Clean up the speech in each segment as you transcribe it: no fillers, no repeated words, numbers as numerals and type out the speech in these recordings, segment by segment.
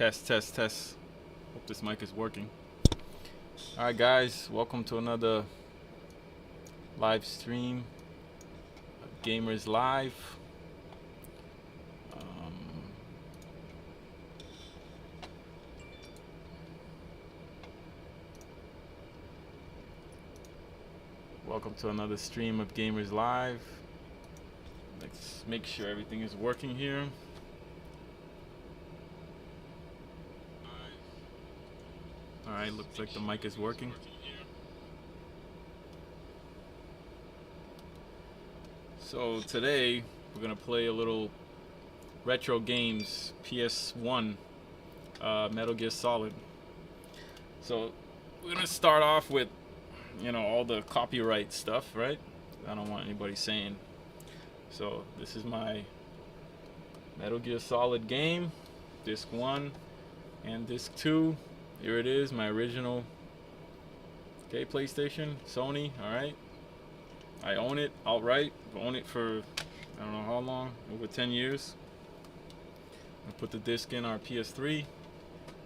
Test, test, test. Hope this mic is working. Alright guys, welcome to another live stream of Gamers Live. Welcome to another stream of Gamers Live. Let's make sure everything is working here. Alright, looks like the mic is working. So today we're gonna play a little retro games, PS1, Metal Gear Solid. So we're gonna start off with, you know, all the copyright stuff, right? I don't want anybody saying. So this is my Metal Gear Solid game, disc 1 and disc 2. Here it is, my original. Okay, PlayStation, Sony, alright. I own it outright. I've owned it for I don't know how long, over 10 years. I put the disc in our PS3,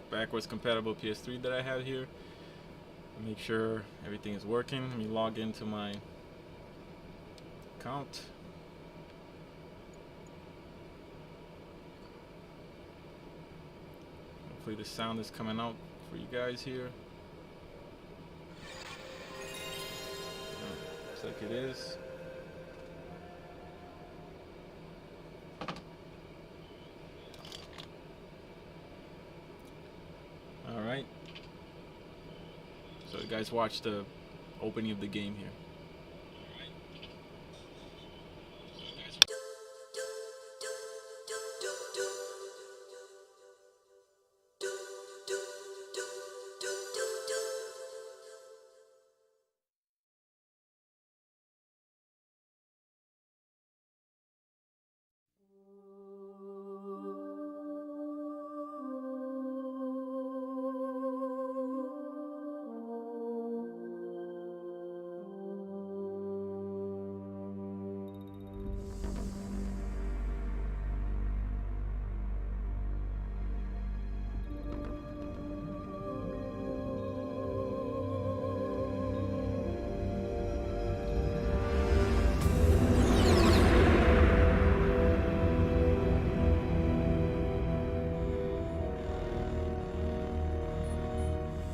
backwards compatible PS3 that I have here. Make sure everything is working. Let me log into my account. Hopefully the sound is coming out for you guys here. Looks like it is. All right. So you guys watch the opening of the game here.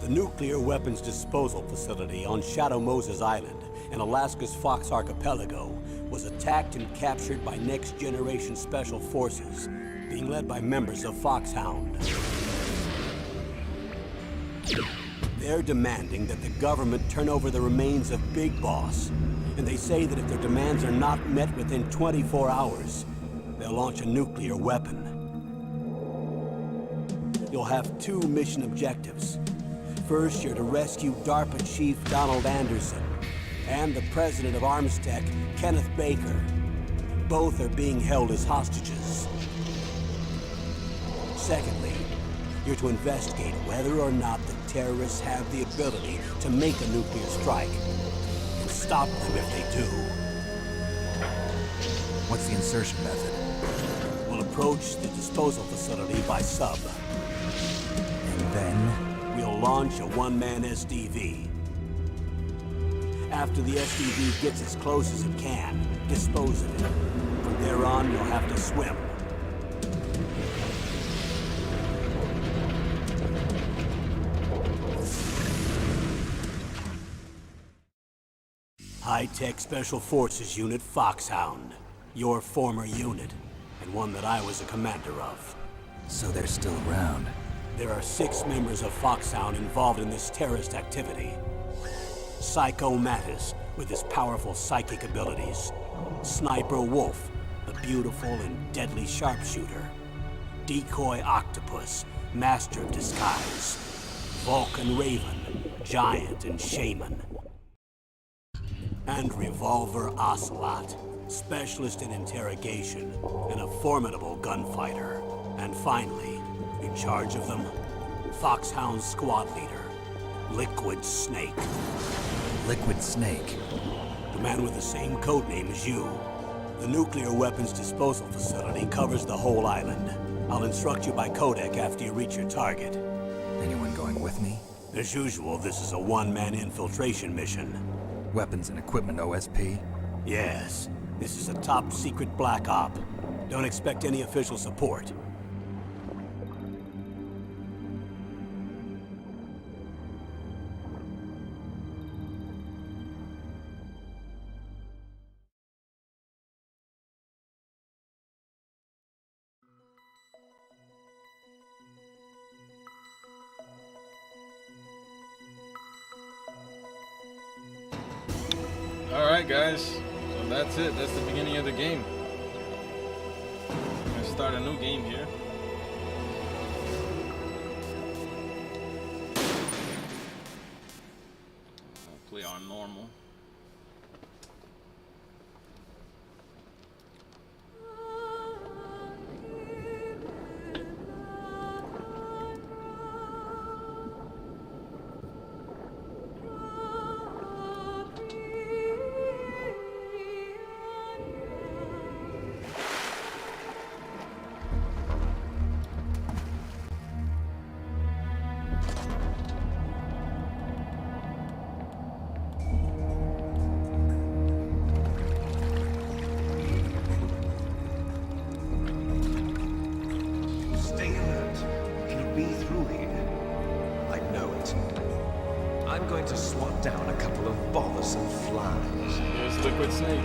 Nuclear weapons disposal facility on Shadow Moses Island in Alaska's Fox Archipelago was attacked and captured by Next Generation Special Forces, being led by members of Foxhound. They're demanding that the government turn over the remains of Big Boss, and they say that if their demands are not met within 24 hours, they'll launch a nuclear weapon. You'll have two mission objectives. First, you're to rescue DARPA Chief Donald Anderson and the President of Armstech, Kenneth Baker. Both are being held as hostages. Secondly, you're to investigate whether or not the terrorists have the ability to make a nuclear strike and stop them if they do. What's the insertion method? We'll approach the disposal facility by sub. And then? We'll launch a one-man SDV. After the SDV gets as close as it can, dispose of it. From there on, you'll have to swim. High-Tech Special Forces Unit Foxhound. Your former unit, and one that I was a commander of. So they're still around. There are 6 members of Foxhound involved in this terrorist activity. Psycho Mattis, with his powerful psychic abilities. Sniper Wolf, the beautiful and deadly sharpshooter. Decoy Octopus, master of disguise. Vulcan Raven, giant and shaman. And Revolver Ocelot, specialist in interrogation and a formidable gunfighter. And finally, in charge of them, Foxhound squad leader, Liquid Snake. Liquid Snake? The man with the same codename as you. The nuclear weapons disposal facility covers the whole island. I'll instruct you by codec after you reach your target. Anyone going with me? As usual, this is a one-man infiltration mission. Weapons and equipment OSP? Yes, this is a top-secret black op. Don't expect any official support. Alright guys, so that's it. That's the beginning of the game. I'm gonna start a new game here. I'll play on normal. Stay alert. He'll be through here. I know it. I'm going to swat down a couple of bothersome flies. There's Liquid Snake.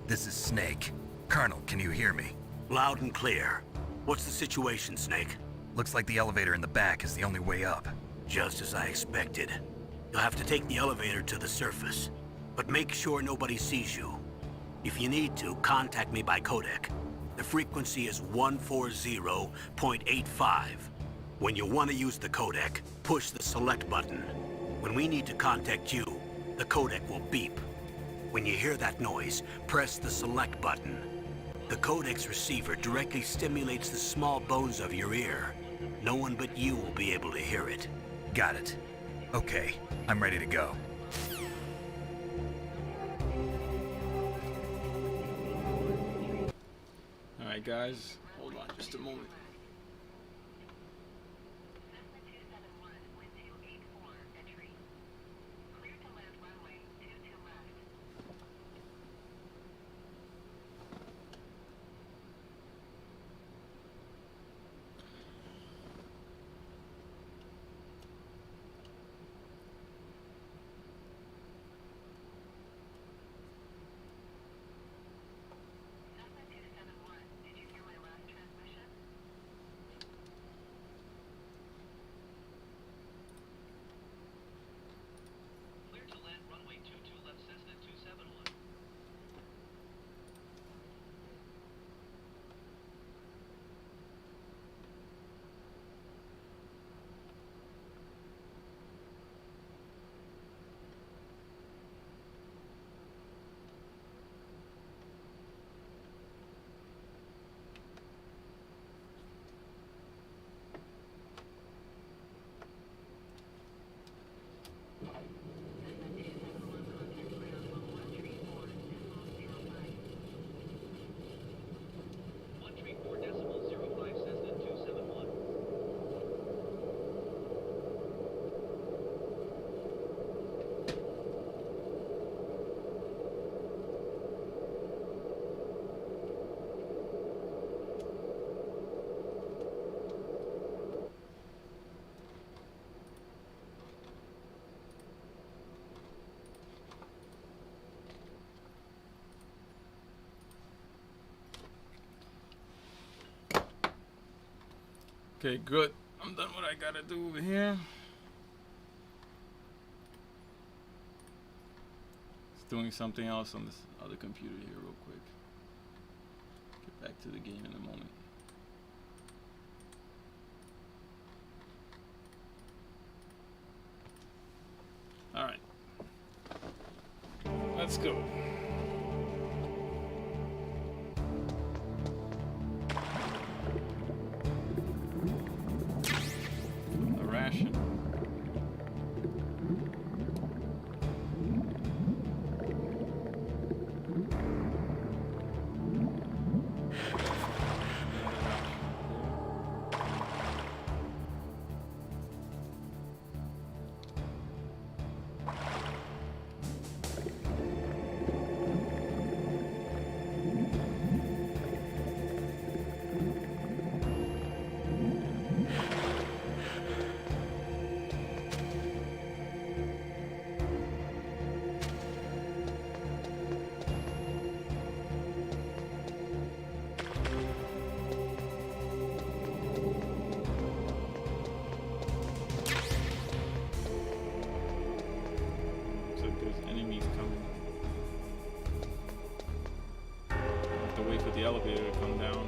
This is Snake. Colonel, can you hear me? Loud and clear. What's the situation, Snake? Looks like the elevator in the back is the only way up. Just as I expected. You'll have to take the elevator to the surface. But make sure nobody sees you. If you need to, contact me by codec. The frequency is 140.85. When you want to use the codec, push the select button. When we need to contact you, the codec will beep. When you hear that noise, press the select button. The codec's receiver directly stimulates the small bones of your ear. No one but you will be able to hear it. Got it. Okay, I'm ready to go. Alright guys, hold on just a moment. Okay, good. I'm done what I gotta do over here. It's doing something else on this other computer here real quick. Get back to the game in a moment. go. A ration. The elevator to come down.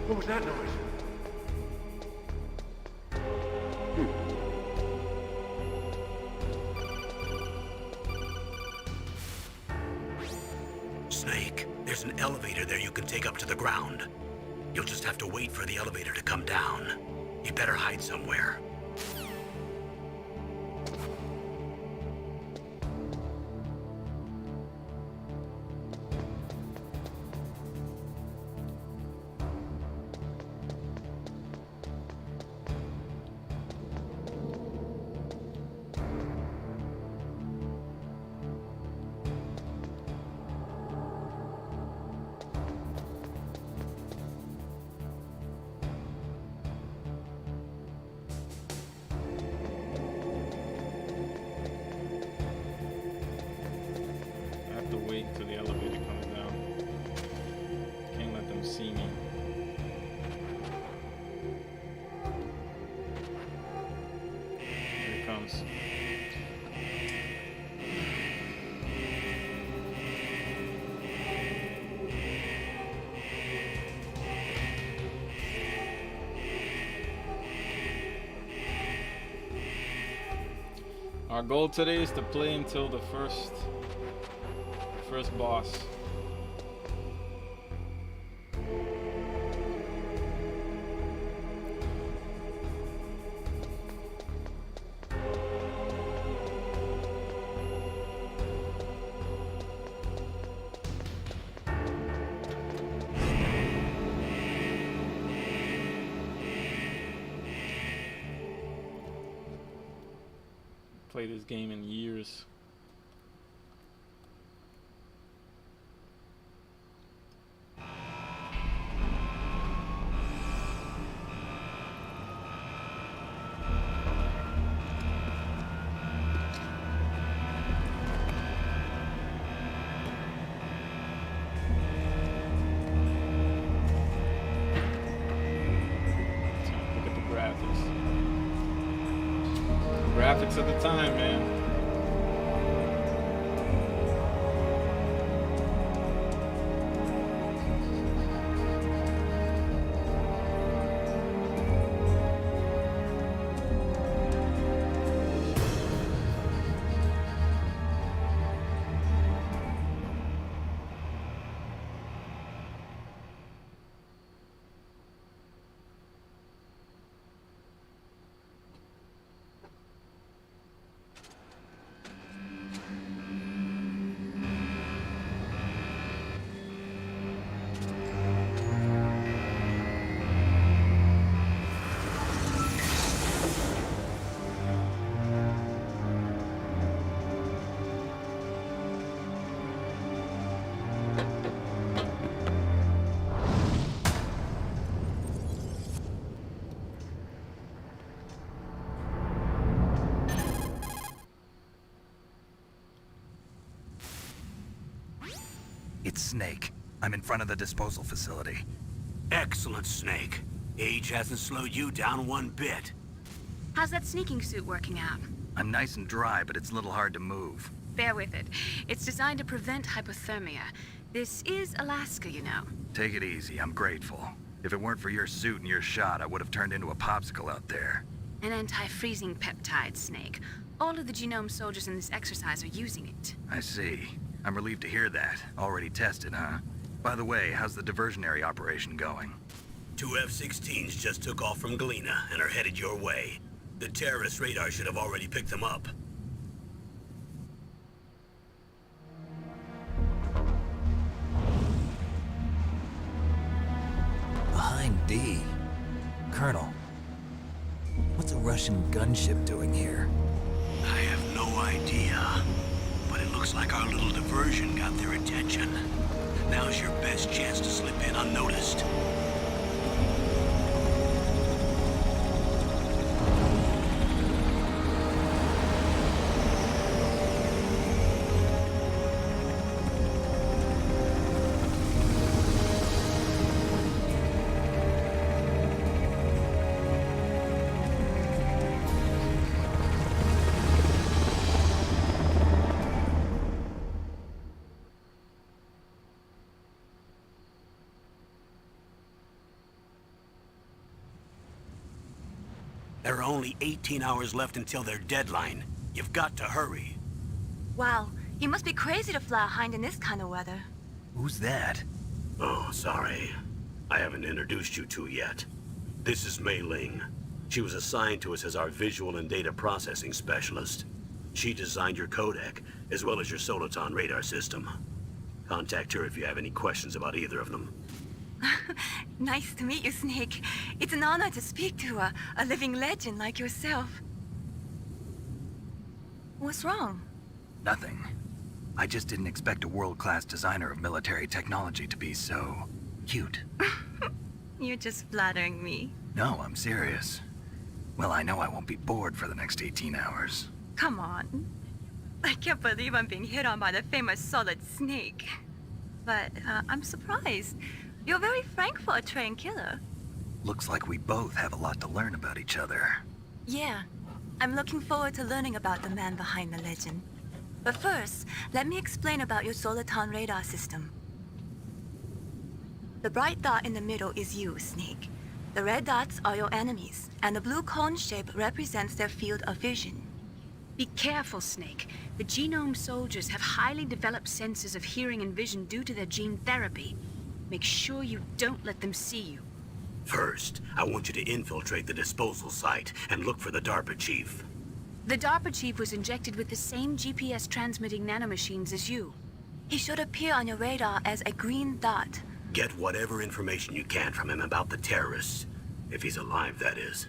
What was that noise? Snake, there's an elevator there you can take up to the ground. You'll just have to wait for the elevator to come down. You better hide somewhere. Wait till the elevator comes down. Can't let them see me. Here it comes. Our goal today is to play until the first boss. Played this game in years. Graphics at the time, man. It's Snake. I'm in front of the disposal facility. Excellent, Snake. Age hasn't slowed you down one bit. How's that sneaking suit working out? I'm nice and dry, but it's a little hard to move. Bear with it. It's designed to prevent hypothermia. This is Alaska, you know. Take it easy, I'm grateful. If it weren't for your suit and your shot, I would have turned into a popsicle out there. An anti-freezing peptide, Snake. All of the genome soldiers in this exercise are using it. I see. I'm relieved to hear that. Already tested, huh? By the way, how's the diversionary operation going? 2 F-16s just took off from Galena and are headed your way. The terrorist radar should have already picked them up. Behind D. Colonel, what's a Russian gunship doing here? I have no idea, but it looks like our little diversion got their attention. Now's your best chance to slip in unnoticed. There are only 18 hours left until their deadline. You've got to hurry. Wow, you must be crazy to fly a hind in this kind of weather. Who's that? Oh, sorry. I haven't introduced you to yet. This is Mei Ling. She was assigned to us as our visual and data processing specialist. She designed your codec, as well as your Soliton radar system. Contact her if you have any questions about either of them. Nice to meet you, Snake. It's an honor to speak to a living legend like yourself. What's wrong? Nothing. I just didn't expect a world-class designer of military technology to be so cute. You're just flattering me. No, I'm serious. Well, I know I won't be bored for the next 18 hours. Come on. I can't believe I'm being hit on by the famous Solid Snake. But I'm surprised. You're very frank for a trained killer. Looks like we both have a lot to learn about each other. Yeah, I'm looking forward to learning about the man behind the legend. But first, let me explain about your Soliton radar system. The bright dot in the middle is you, Snake. The red dots are your enemies, and the blue cone shape represents their field of vision. Be careful, Snake. The genome soldiers have highly developed senses of hearing and vision due to their gene therapy. Make sure you don't let them see you. First, I want you to infiltrate the disposal site and look for the DARPA chief. The DARPA chief was injected with the same GPS transmitting nanomachines as you. He should appear on your radar as a green dot. Get whatever information you can from him about the terrorists. If he's alive, that is.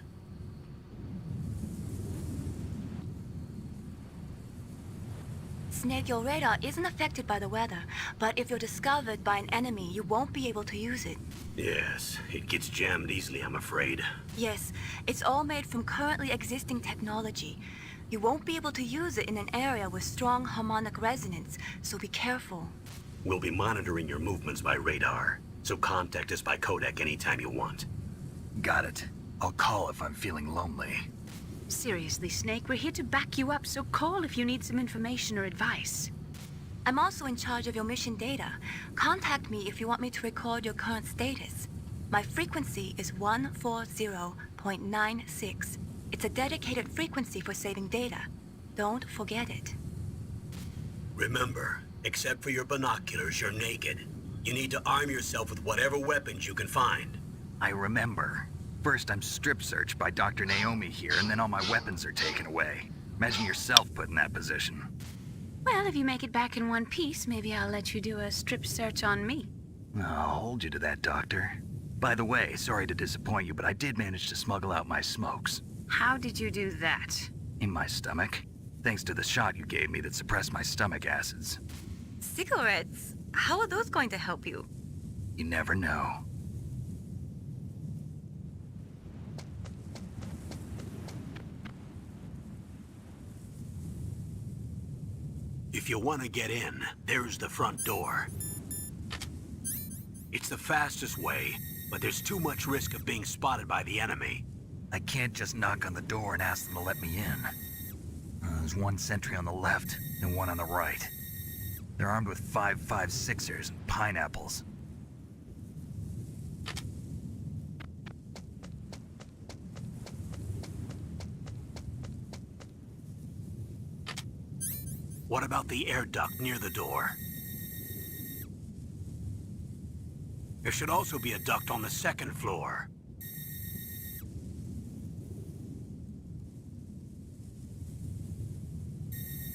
Snake, your radar isn't affected by the weather, but if you're discovered by an enemy, you won't be able to use it. Yes, it gets jammed easily, I'm afraid. Yes, it's all made from currently existing technology. You won't be able to use it in an area with strong harmonic resonance, so be careful. We'll be monitoring your movements by radar, so contact us by codec anytime you want. Got it. I'll call if I'm feeling lonely. Seriously, Snake, we're here to back you up, so call if you need some information or advice. I'm also in charge of your mission data. Contact me if you want me to record your current status. My frequency is 140.96. It's a dedicated frequency for saving data. Don't forget it. Remember, except for your binoculars, you're naked. You need to arm yourself with whatever weapons you can find. I remember. First, I'm strip searched by Dr. Naomi here, and then all my weapons are taken away. Imagine yourself put in that position. Well, if you make it back in one piece, maybe I'll let you do a strip search on me. I'll hold you to that, Doctor. By the way, sorry to disappoint you, but I did manage to smuggle out my smokes. How did you do that? In my stomach. Thanks to the shot you gave me that suppressed my stomach acids. Cigarettes? How are those going to help you? You never know. If you want to get in, there's the front door. It's the fastest way, but there's too much risk of being spotted by the enemy. I can't just knock on the door and ask them to let me in. There's one sentry on the left and one on the right. They're armed with 5.56ers and pineapples. What about the air duct near the door? There should also be a duct on the second floor.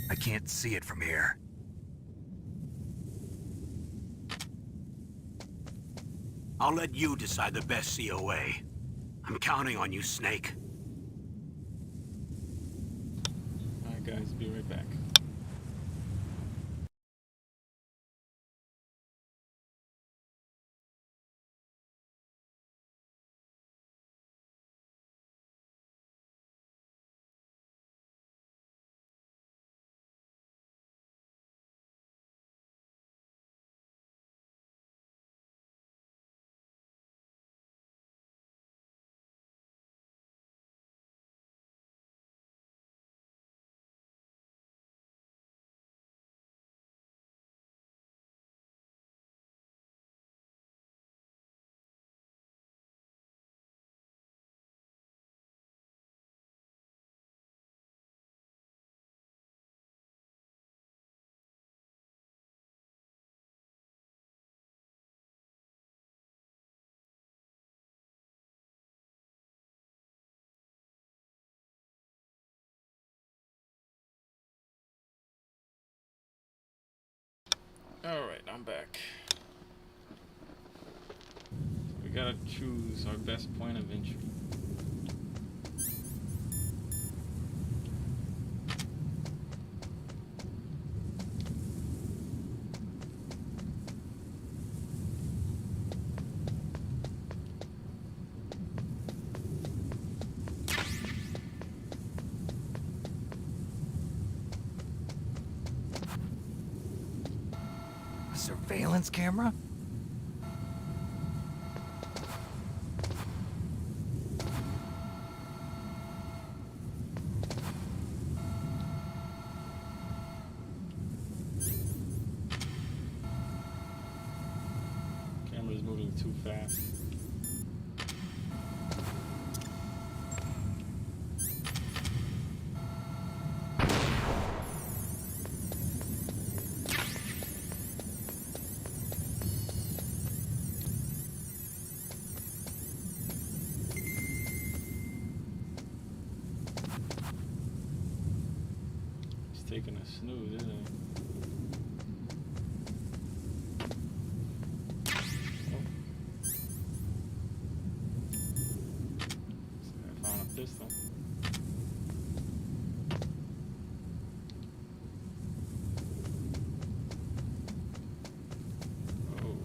I can't see it from here. I'll let you decide the best COA. I'm counting on you, Snake. Alright guys, be right back. Alright, I'm back. We gotta choose our best point of entry. A surveillance camera? Camera's moving too fast. It's taking a snooze, isn't it? I found a pistol. Oh.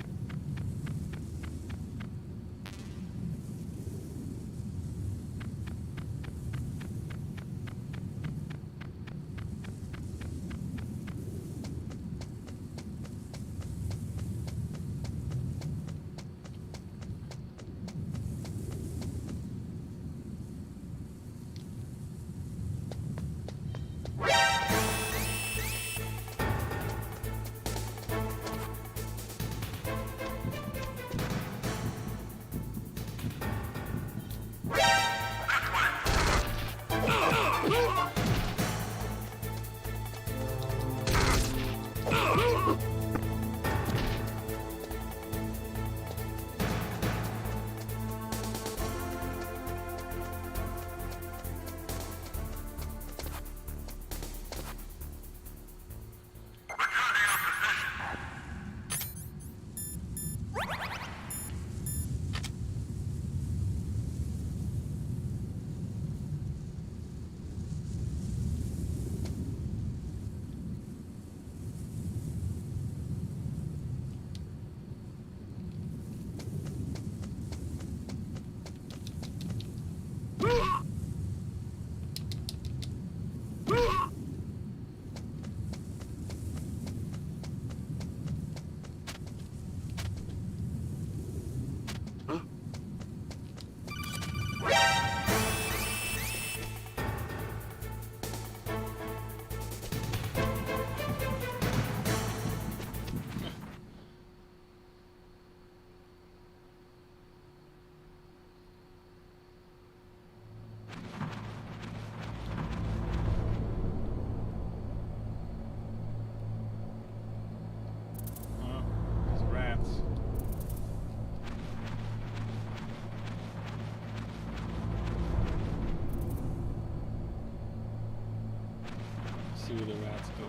See where the rats go.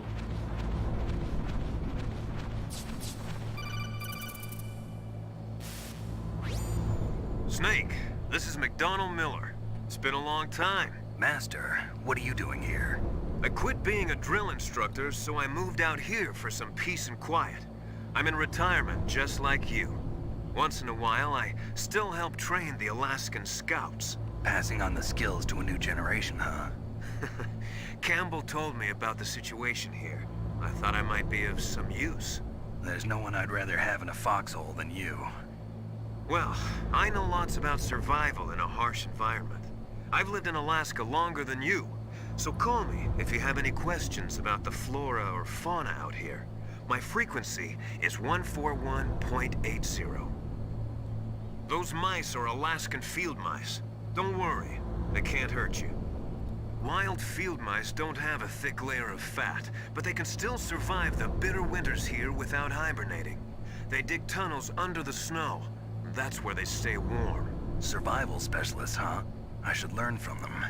Snake, this is McDonald Miller. It's been a long time. Master, what are you doing here? I quit being a drill instructor, so I moved out here for some peace and quiet. I'm in retirement, just like you. Once in a while, I still help train the Alaskan Scouts. Passing on the skills to a new generation, huh? Campbell told me about the situation here. I thought I might be of some use. There's no one I'd rather have in a foxhole than you. Well, I know lots about survival in a harsh environment. I've lived in Alaska longer than you, so call me if you have any questions about the flora or fauna out here. My frequency is 141.80. Those mice are Alaskan field mice. Don't worry, they can't hurt you. Wild field mice don't have a thick layer of fat, but they can still survive the bitter winters here without hibernating. They dig tunnels under the snow. That's where they stay warm. Survival specialists, huh? I should learn from them.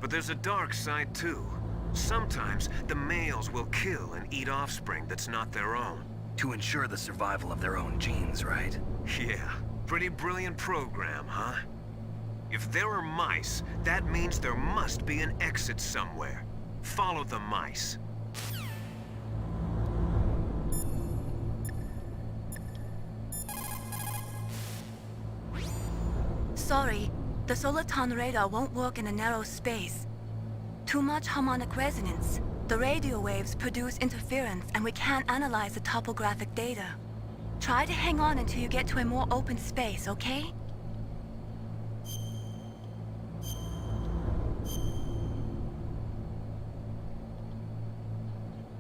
But there's a dark side too. Sometimes the males will kill and eat offspring that's not their own. To ensure the survival of their own genes, right? Yeah, pretty brilliant program, huh? If there are mice, that means there must be an exit somewhere. Follow the mice. Sorry, the Soliton radar won't work in a narrow space. Too much harmonic resonance. The radio waves produce interference and we can't analyze the topographic data. Try to hang on until you get to a more open space, okay?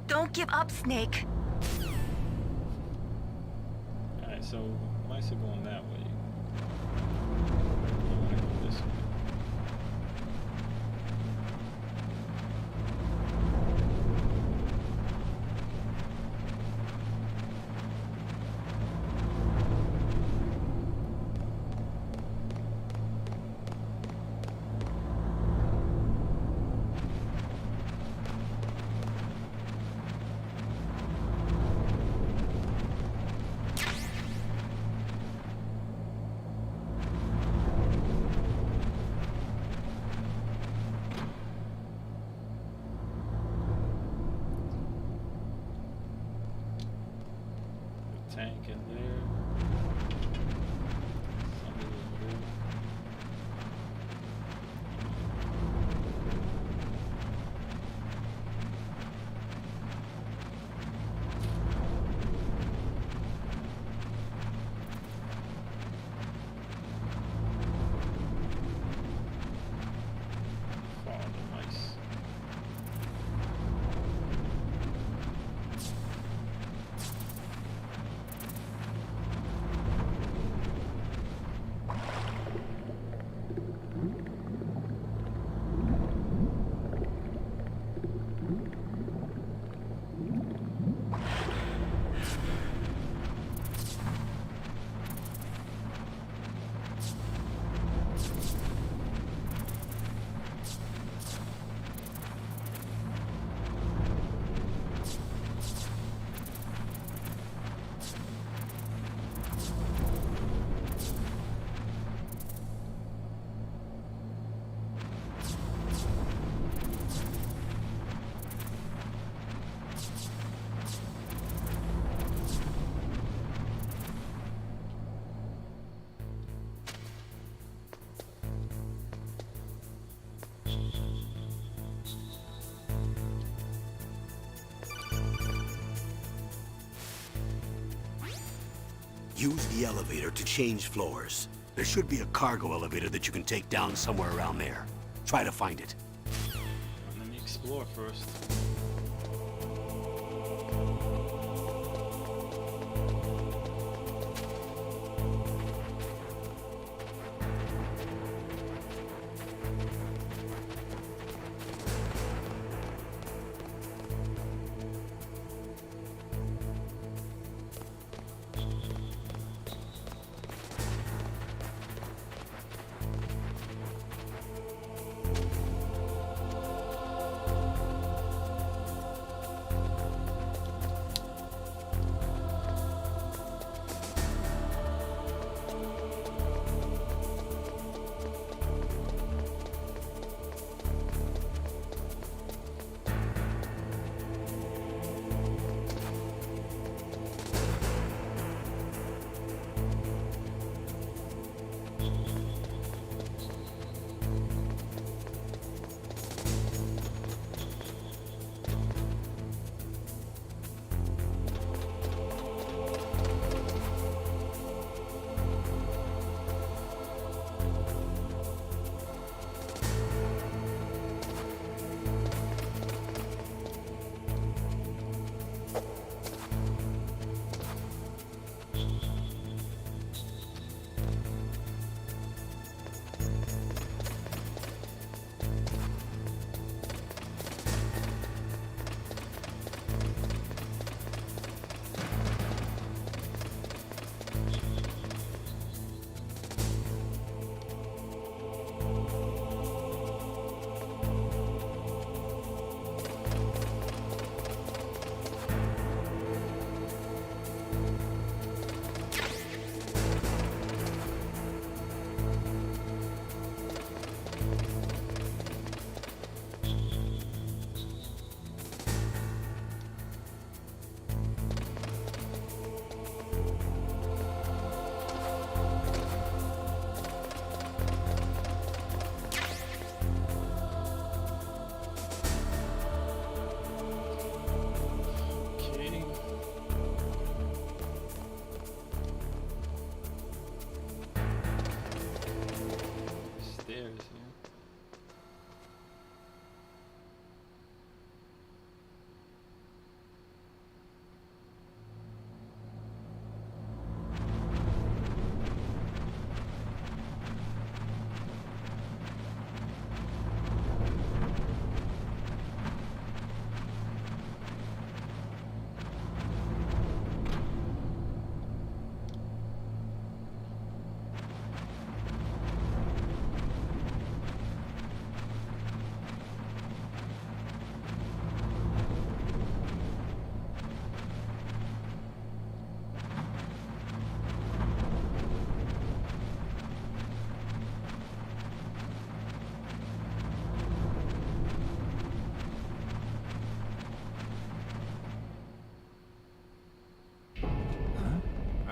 Don't give up, Snake. Alright, so mice are going that way. I wanna go this way. Tank in there. Somebody in there. Follow the mice. Use the elevator to change floors. There should be a cargo elevator that you can take down somewhere around there. Try to find it. Let me explore first.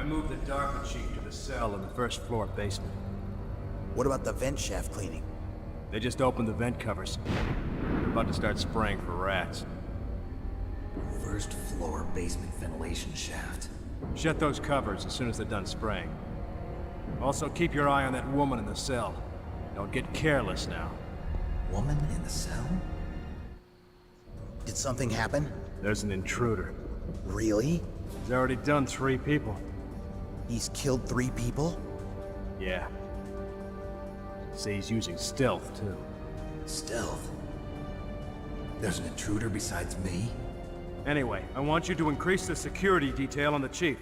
moved the Darker Chief to the cell in the first floor basement. What about the vent shaft cleaning? They just opened the vent covers. They're about to start spraying for rats. First floor basement ventilation shaft. Shut those covers as soon as they're done spraying. Also, keep your eye on that woman in the cell. Don't get careless now. Woman in the cell? Did something happen? There's an intruder. Really? He's already done 3 people. He's killed 3 people? Yeah. See, he's using stealth, too. Stealth? There's an intruder besides me? Anyway, I want you to increase the security detail on the Chief.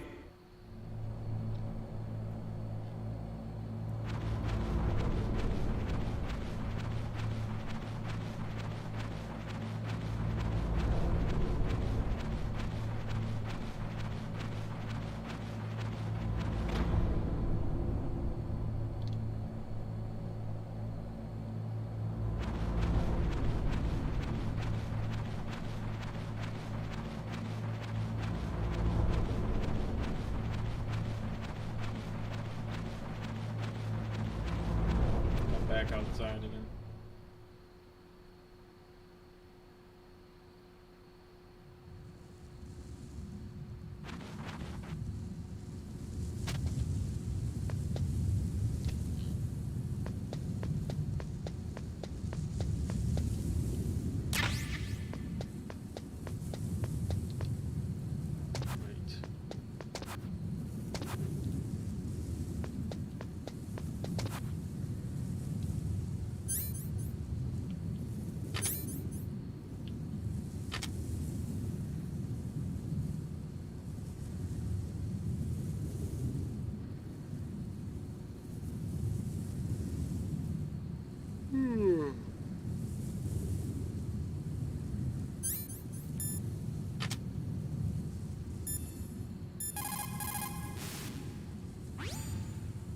Back outside again.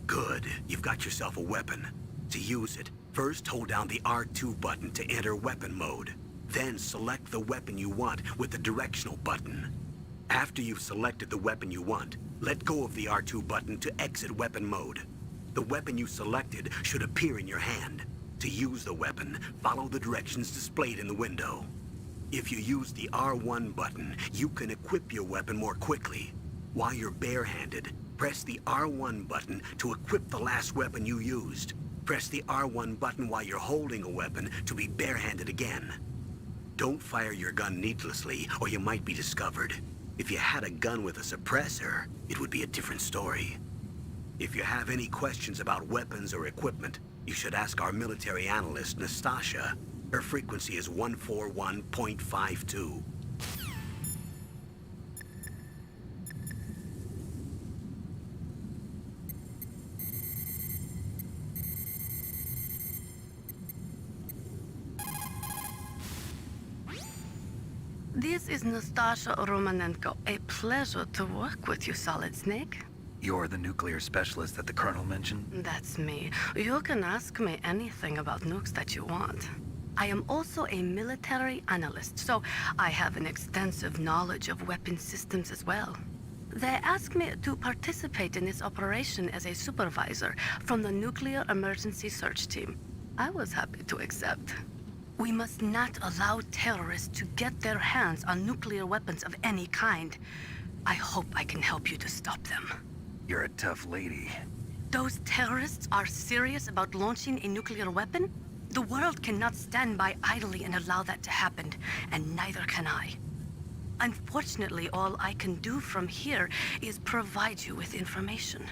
Good. You've got yourself a weapon. To use it, first hold down the R2 button to enter weapon mode. Then select the weapon you want with the directional button. After you've selected the weapon you want, let go of the R2 button to exit weapon mode. The weapon you selected should appear in your hand. To use the weapon, follow the directions displayed in the window. If you use the R1 button, you can equip your weapon more quickly. While you're barehanded, press the R1 button to equip the last weapon you used. Press the R1 button while you're holding a weapon to be barehanded again. Don't fire your gun needlessly, or you might be discovered. If you had a gun with a suppressor, it would be a different story. If you have any questions about weapons or equipment, you should ask our military analyst, Nastasha. Her frequency is 141.52. This is Nastasha Romanenko. A pleasure to work with you, Solid Snake. You're the nuclear specialist that the Colonel mentioned? That's me. You can ask me anything about nukes that you want. I am also a military analyst, so I have an extensive knowledge of weapon systems as well. They asked me to participate in this operation as a supervisor from the Nuclear Emergency Search Team. I was happy to accept. We must not allow terrorists to get their hands on nuclear weapons of any kind. I hope I can help you to stop them. You're a tough lady. Those terrorists are serious about launching a nuclear weapon? The world cannot stand by idly and allow that to happen, and neither can I. Unfortunately, all I can do from here is provide you with information.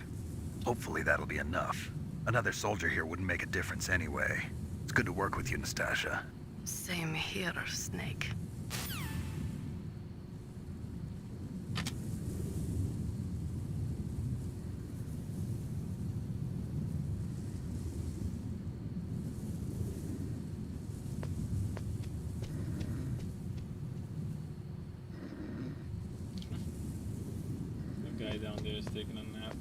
Hopefully that'll be enough. Another soldier here wouldn't make a difference anyway. It's good to work with you, Nastasha. Same here, Snake. The guy down there is taking a nap.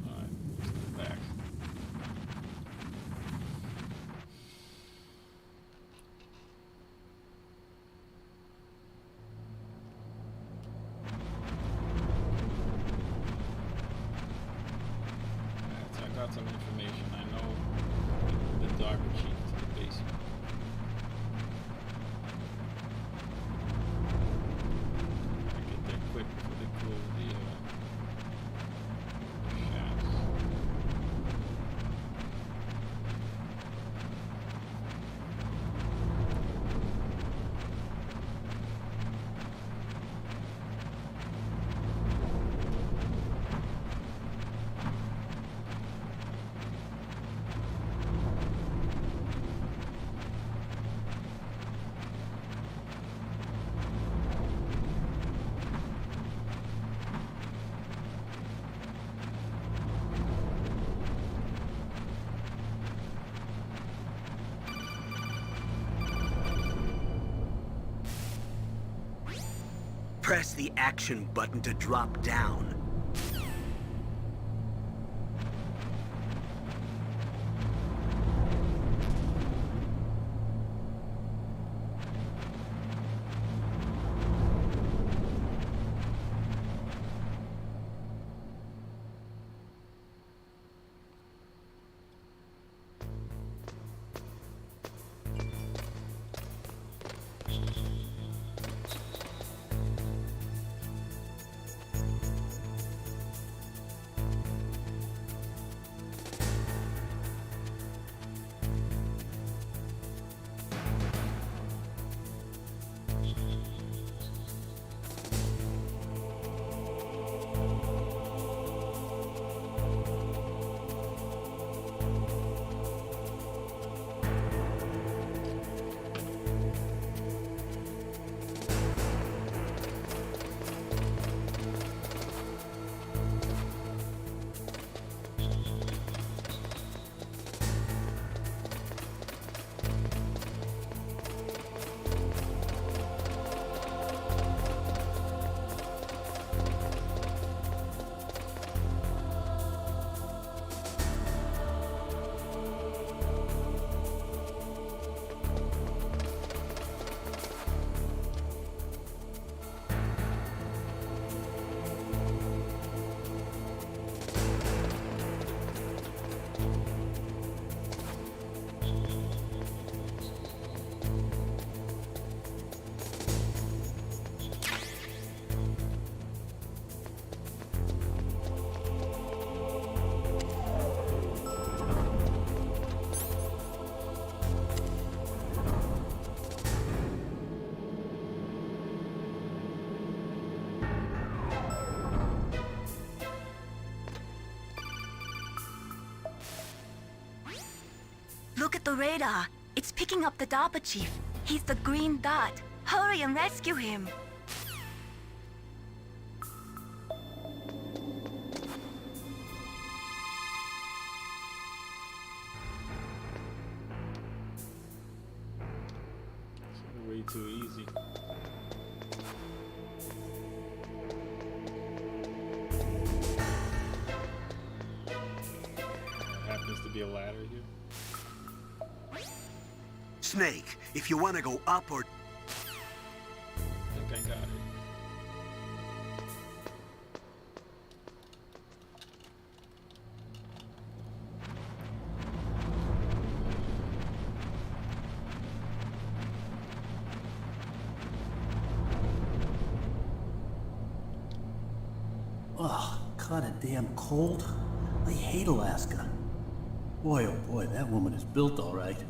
Alright, let's go back. out some information. I know the Darker Chief to the basement. I get there quick before they close the shafts. Press the action button to drop down. Look at the radar. It's picking up the DARPA chief. He's the green dot. Hurry and rescue him. It's way too easy. There happens to be a ladder here. Snake, if you want to go up or... I think I got it. Ugh, kinda damn cold. I hate Alaska. Boy, oh boy, that woman is built all right.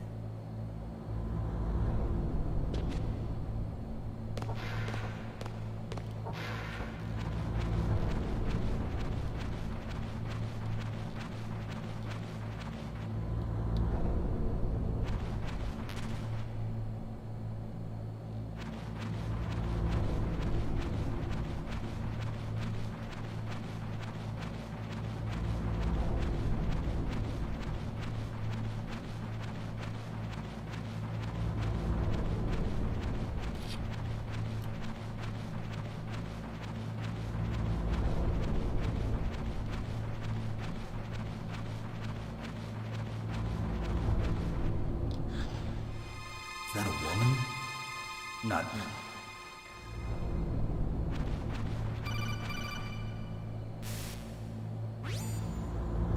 Is that a woman? Not...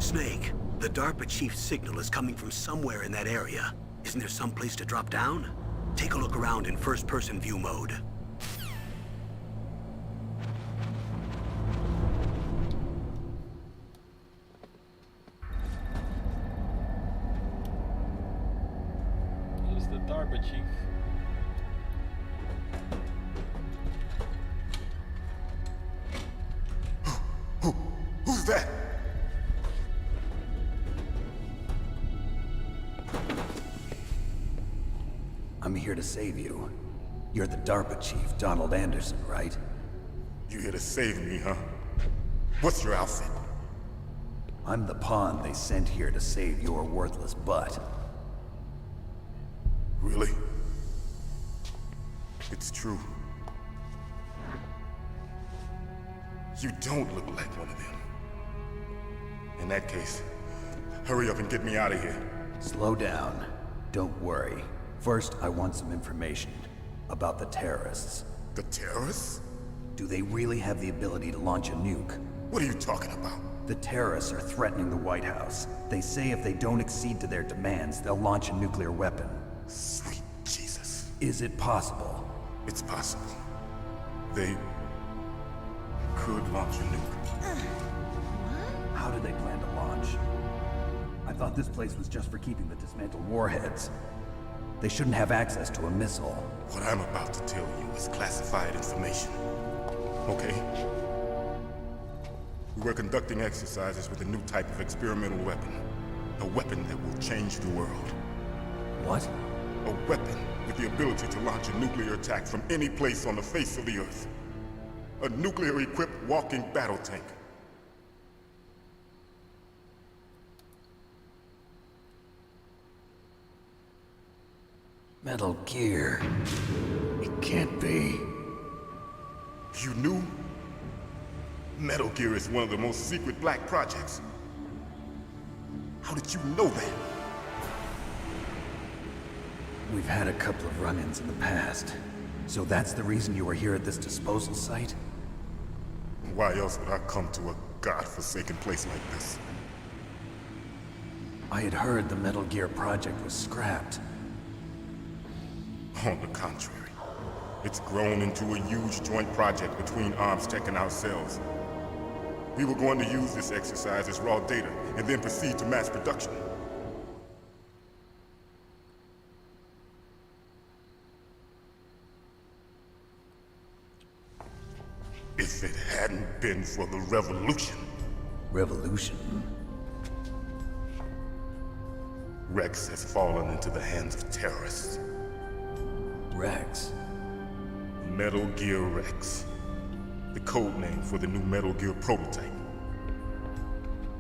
Snake, The DARPA chief's signal is coming from somewhere in that area. Isn't there some place to drop down? Take a look around in first-person view mode. Here's the DARPA chief. Who's that? I'm here to save you. You're the DARPA chief, Donald Anderson, right? You here to save me, huh? What's your outfit? I'm the pawn they sent here to save your worthless butt. Really? It's true. You don't look like one of them. In that case, hurry up and get me out of here. Slow down. Don't worry. First, I want some information about the terrorists. The terrorists? Do they really have the ability to launch a nuke? What are you talking about? The terrorists are threatening the White House. They say if they don't accede to their demands, they'll launch a nuclear weapon. Sweet Jesus. Is it possible? It's possible. They could launch a nuke. How do they plan to launch? I thought this place was just for keeping the dismantled warheads. They shouldn't have access to a missile. What I'm about to tell you is classified information. Okay? We were conducting exercises with a new type of experimental weapon. A weapon that will change the world. What? A weapon with the ability to launch a nuclear attack from any place on the face of the Earth. A nuclear-equipped walking battle tank. Metal Gear. It can't be. You knew? Metal Gear is one of the most secret black projects. How did you know that? We've had a couple of run-ins in the past. So that's the reason you were here at this disposal site? Why else would I come to a godforsaken place like this? I had heard the Metal Gear project was scrapped. On the contrary, it's grown into a huge joint project between ArmsTech and ourselves. We were going to use this exercise as raw data and then proceed to mass production. If it hadn't been for the revolution. Revolution? Rex has fallen into the hands of terrorists. Rex? Metal Gear Rex. The code name for the new Metal Gear prototype.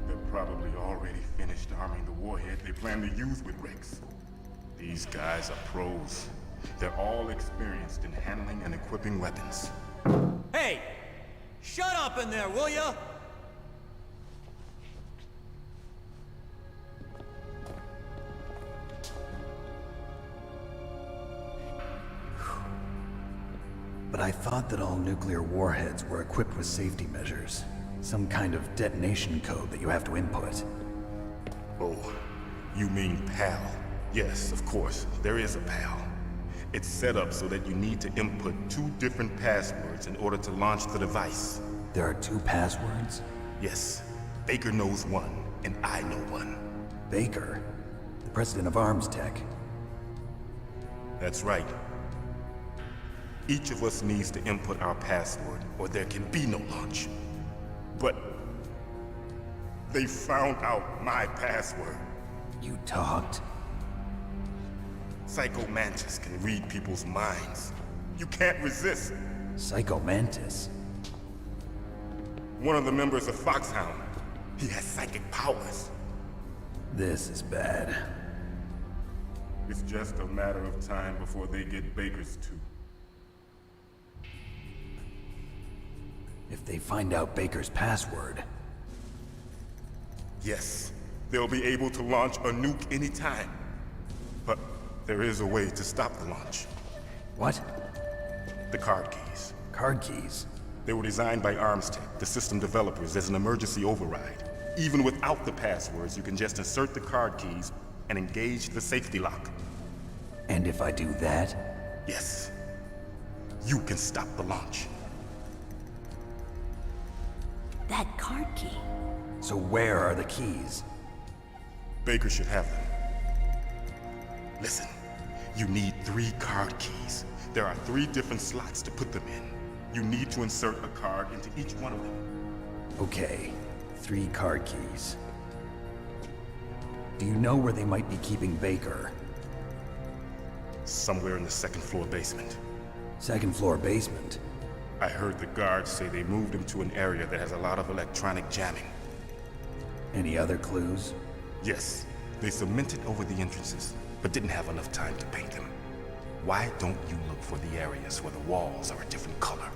They're probably already finished arming the warhead they plan to use with Rex. These guys are pros. They're all experienced in handling and equipping weapons. Hey! Shut up in there, will ya? But I thought that all nuclear warheads were equipped with safety measures. Some kind of detonation code that you have to input. Oh, you mean PAL? Yes, of course, there is a PAL. It's set up so that you need to input 2 different passwords in order to launch the device. There are 2 passwords? Yes. Baker knows one, and I know one. Baker? The president of ArmsTech? That's right. Each of us needs to input our password, or there can be no launch. But they found out my password. You talked? Psycho Mantis can read people's minds. You can't resist. Psycho Mantis? One of the members of Foxhound. He has psychic powers. This is bad. It's just a matter of time before they get Baker's too. If they find out Baker's password... Yes, they'll be able to launch a nuke anytime. But there is a way to stop the launch. What? The card keys. Card keys? They were designed by ArmsTech, the system developers, as an emergency override. Even without the passwords, you can just insert the card keys and engage the safety lock. And if I do that? Yes. You can stop the launch. That card key. So where are the keys? Baker should have them. Listen, you need 3 card keys. There are 3 different slots to put them in. You need to insert a card into each one of them. Okay, 3 card keys. Do you know where they might be keeping Baker? Somewhere in the 2nd floor basement. 2nd floor basement? I heard the guards say they moved him to an area that has a lot of electronic jamming. Any other clues? Yes, they cemented over the entrances, but didn't have enough time to paint them. Why don't you look for the areas where the walls are a different color?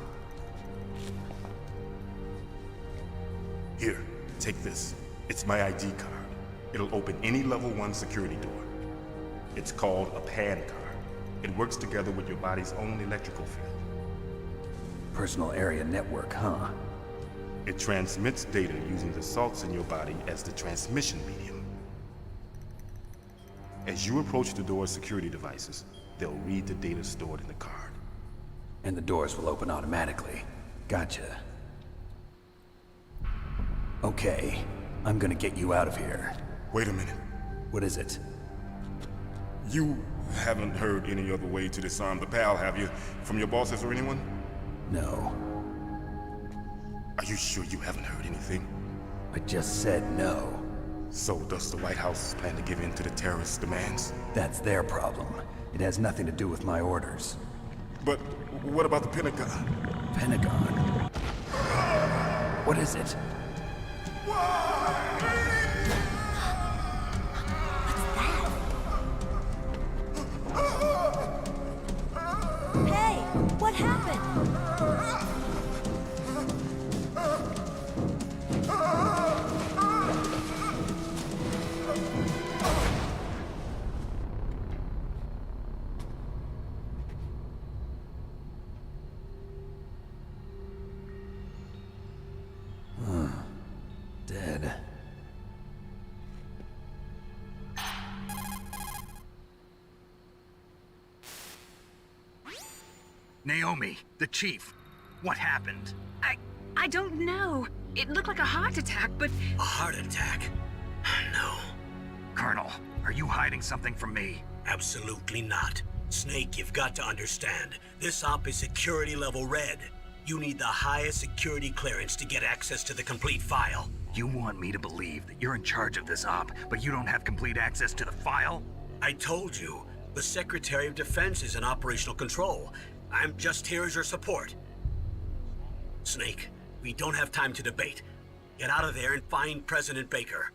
Here, take this. It's my ID card. It'll open any level 1 security door. It's called a PAN card. It works together with your body's own electrical field. Personal area network, huh? It transmits data using the salts in your body as the transmission medium. As you approach the door's security devices, they'll read the data stored in the card. And the doors will open automatically. Gotcha. Okay, I'm gonna get you out of here. Wait a minute. What is it? You haven't heard any other way to disarm the PAL, have you? From your bosses or anyone? No. Are you sure you haven't heard anything? I just said no. So does the White House plan to give in to the terrorists' demands? That's their problem. It has nothing to do with my orders. But what about the Pentagon? Pentagon? What is it? Hey, what happened? Dead. Naomi, the chief. What happened? I don't know. It looked like a heart attack, but... A heart attack? No. Colonel, are you hiding something from me? Absolutely not. Snake, you've got to understand. This op is security level red. You need the highest security clearance to get access to the complete file. You want me to believe that you're in charge of this op, but you don't have complete access to the file? I told you, the Secretary of Defense is in operational control. I'm just here as your support. Snake, we don't have time to debate. Get out of there and find President Baker.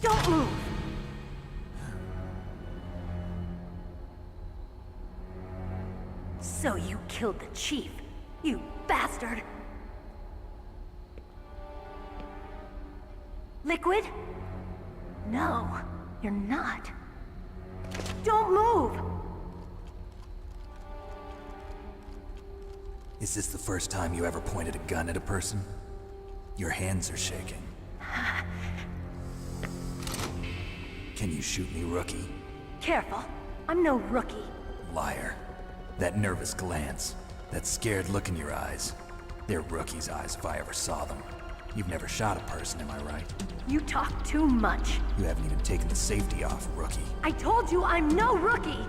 Don't move! So you killed the chief, you bastard! Liquid? No, you're not. Don't move! Is this the first time you ever pointed a gun at a person? Your hands are shaking. Can you shoot me, rookie? Careful, I'm no rookie. Liar. That nervous glance, that scared look in your eyes. They're rookie's eyes if I ever saw them. You've never shot a person, am I right? You talk too much. You haven't even taken the safety off, rookie. I told you I'm no rookie!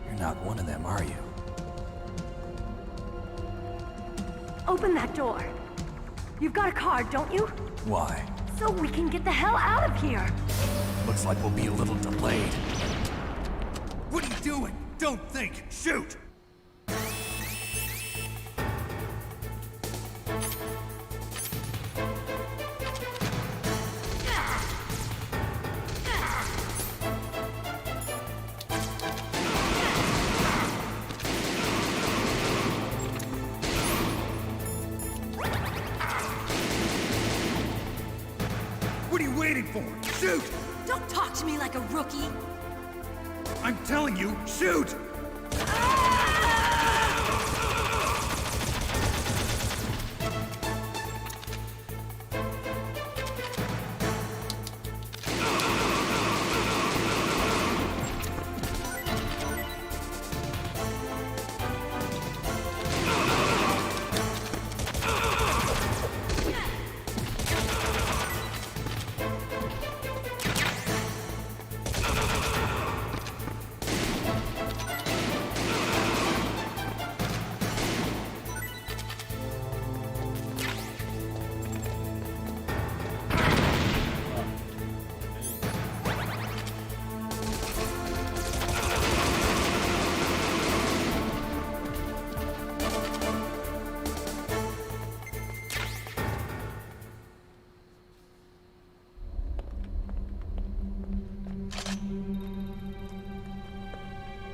You're not one of them, are you? Open that door. You've got a card, don't you? Why? So we can get the hell out of here! Looks like we'll be a little delayed. What are you doing? Don't think! Shoot! What are you waiting for? Shoot! Don't talk to me like a rookie. I'm telling you, shoot!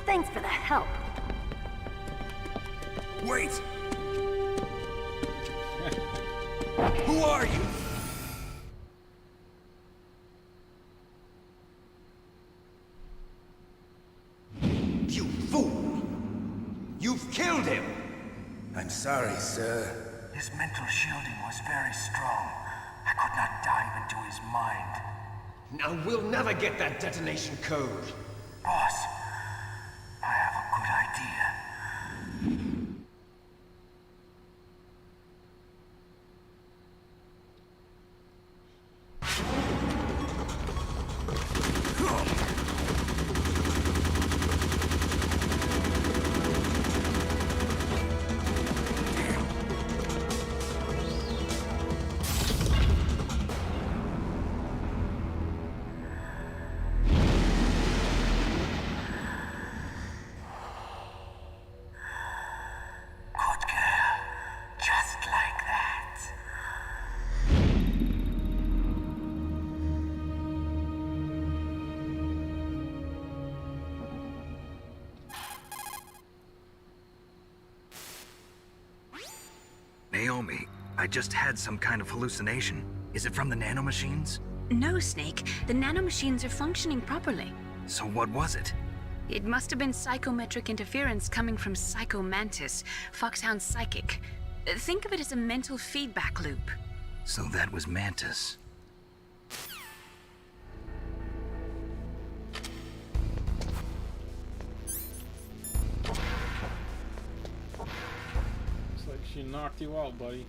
Thanks for the help. Wait! Who are you? You fool! You've killed him! I'm sorry, sir. His mental shielding was very strong. I could not dive into his mind. Now we'll never get that detonation code. Boss, I have a good idea. Naomi, I just had some kind of hallucination. Is it from the nanomachines? No, Snake. The nanomachines are functioning properly. So what was it? It must have been psychometric interference coming from Psycho Mantis, Foxhound's psychic. Think of it as a mental feedback loop. So that was Mantis. Looks like she knocked you out, buddy.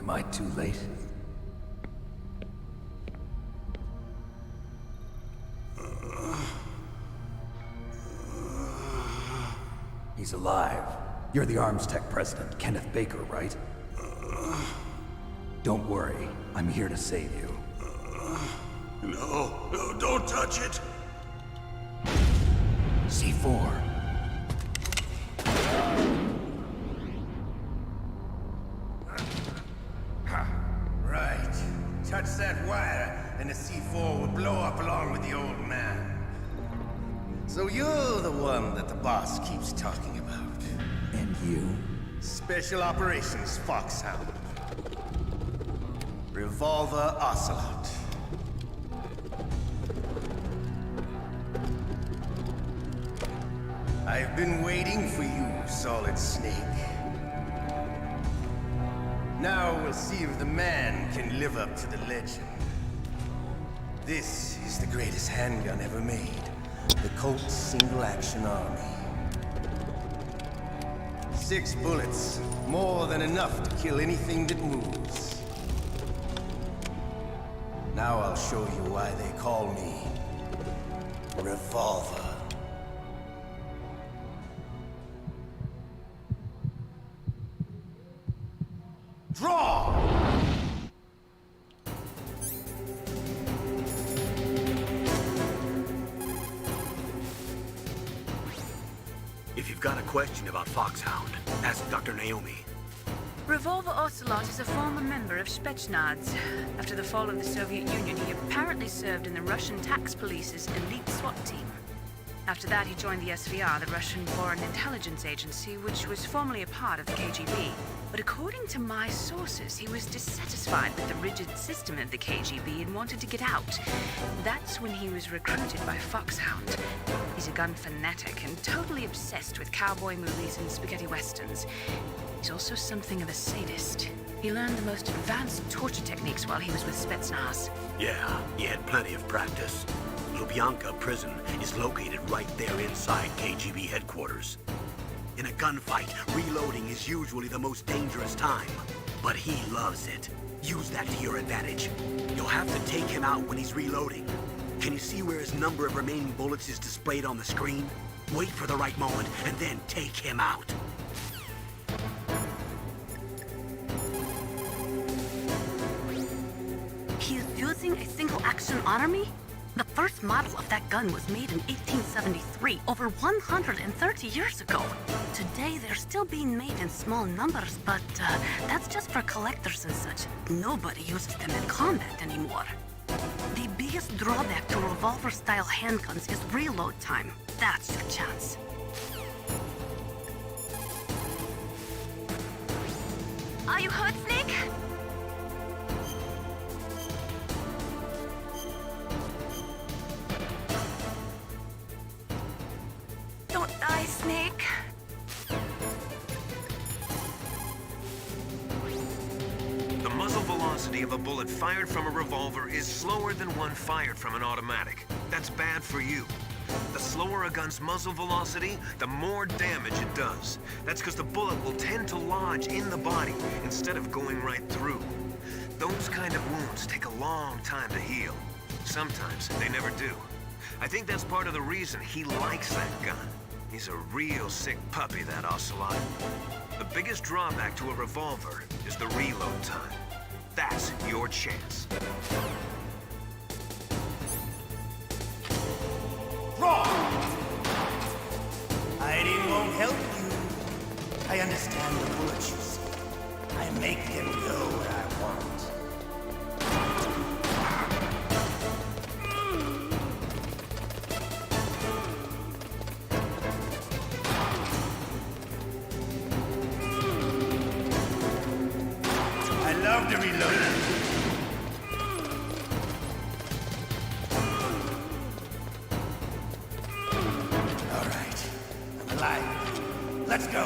Am I too late? He's alive. You're the Arms Tech president, Kenneth Baker, right? Don't worry. I'm here to save you. No, don't touch it! C4. Right. Touch that wire, and the C4 will blow up along with the old man. So you're the one that the boss keeps talking about. And you? Special Operations Foxhound. Revolver Ocelot. I've been waiting for you, Solid Snake. Now we'll see if the man can live up to the legend. This is the greatest handgun ever made. The Colt Single Action Army. 6 bullets, more than enough to kill anything that moves. Now I'll show you why they call me Revolver. Draw! If you've got a question about Foxhound, ask Dr. Naomi. Revolver Ocelot is a former member of Spetsnaz. After the fall of the Soviet Union, he apparently served in the Russian tax police's elite SWAT team. After that, he joined the SVR, the Russian Foreign Intelligence Agency, which was formerly a part of the KGB. But according to my sources, he was dissatisfied with the rigid system of the KGB and wanted to get out. That's when he was recruited by Foxhound. He's a gun fanatic and totally obsessed with cowboy movies and spaghetti westerns. He's also something of a sadist. He learned the most advanced torture techniques while he was with Spetsnaz. Yeah, he had plenty of practice. Lubyanka prison is located right there inside KGB headquarters. In a gunfight, reloading is usually the most dangerous time, but he loves it. Use that to your advantage. You'll have to take him out when he's reloading. Can you see where his number of remaining bullets is displayed on the screen? Wait for the right moment, and then take him out. He's using a single-action army? The first model of that gun was made in 1873, over 130 years ago. Today, they're still being made in small numbers, but that's just for collectors and such. Nobody uses them in combat anymore. The biggest drawback to revolver-style handguns is reload time. That's your chance. Are you hurt, Snake? Don't die, Snake. The muzzle velocity of a bullet fired from a revolver is slower than one fired from an automatic. That's bad for you. The slower a gun's muzzle velocity, the more damage it does. That's because the bullet will tend to lodge in the body instead of going right through. Those kind of wounds take a long time to heal. Sometimes they never do. I think that's part of the reason he likes that gun. He's a real sick puppy, that Ocelot. The biggest drawback to a revolver is the reload time. That's your chance. Draw! Hiding won't help you. I understand the bullets you see. I make them go where I want. I love to reload. All right, I'm alive. Let's go.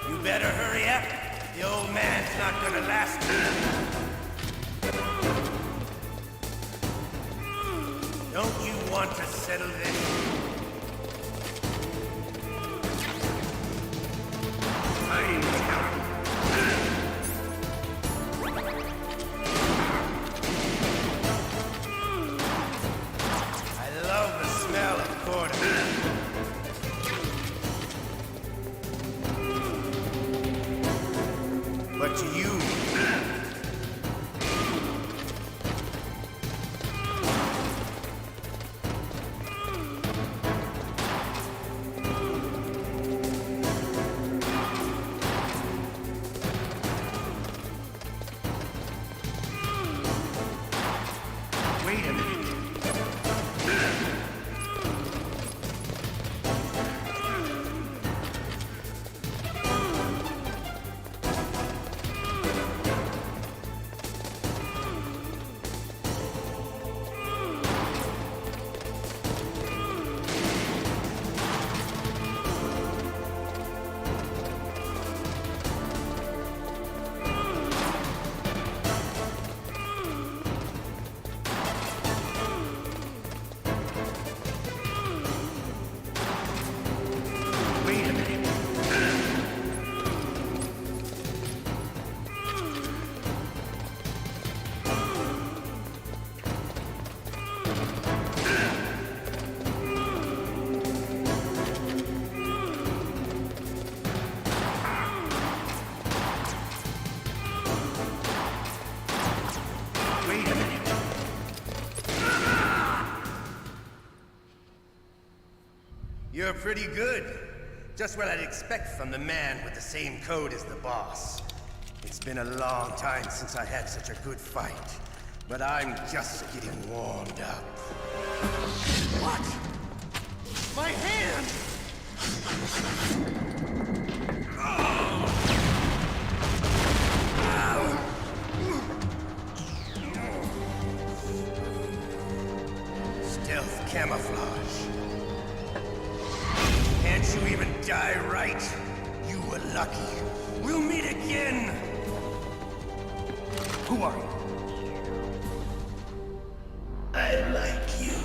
You better hurry up. The old man's not gonna last long. want to settle this? Find out. I love the smell of Portugues. But to you, wait a minute. Wait a minute. Wait a minute. You're pretty good. Just what I'd expect from the man with the same code as the boss. It's been a long time since I had such a good fight, but I'm just getting warmed up. What? My hand! Stealth camouflage. Can't you even die right? You were lucky. We'll meet again! Who are you? I like you.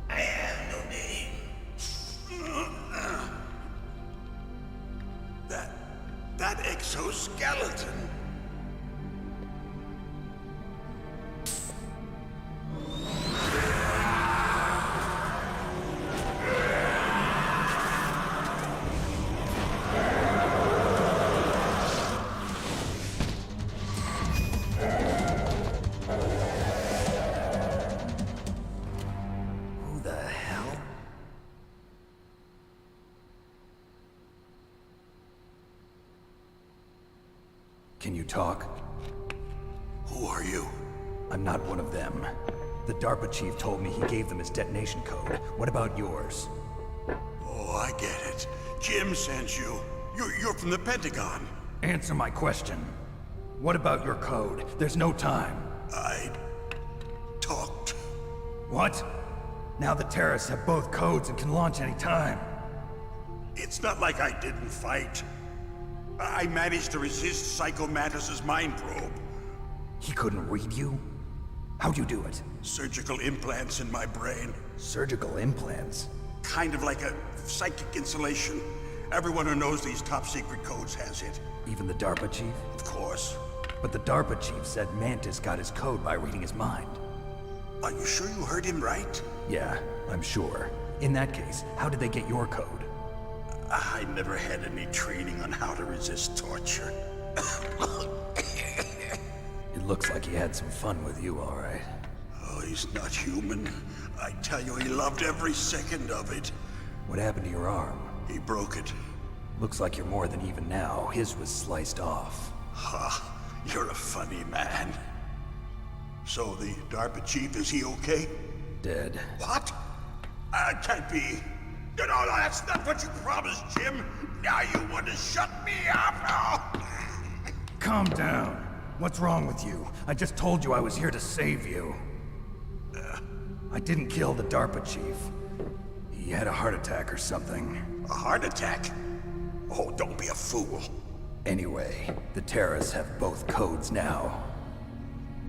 I have no name. That exoskeleton. Who the hell? Can you talk? Who are you? I'm not one of them. The DARPA chief told me he gave them his detonation code. What about yours? Oh, I get it. Jim sent you. You're from the Pentagon. Answer my question. What about your code? There's no time. I talked. What? Now the terrorists have both codes and can launch any time. It's not like I didn't fight. I managed to resist Psycho Mantis's mind probe. He couldn't read you? How'd you do it? Surgical implants in my brain. Surgical implants? Kind of like a psychic insulation. Everyone who knows these top secret codes has it. Even the DARPA chief? Of course. But the DARPA chief said Mantis got his code by reading his mind. Are you sure you heard him right? Yeah, I'm sure. In that case, how did they get your code? I never had any training on how to resist torture. It looks like he had some fun with you, all right. Oh, he's not human. I tell you, he loved every second of it. What happened to your arm? He broke it. Looks like you're more than even now. His was sliced off. Ha, you're a funny man. So the DARPA chief, is he okay? Dead. What? Can't be. No, that's not what you promised, Jim. Now you want to shut me up? Calm down. What's wrong with you? I just told you I was here to save you. I didn't kill the DARPA chief. He had a heart attack or something. A heart attack? Oh, don't be a fool. Anyway, the terrorists have both codes now.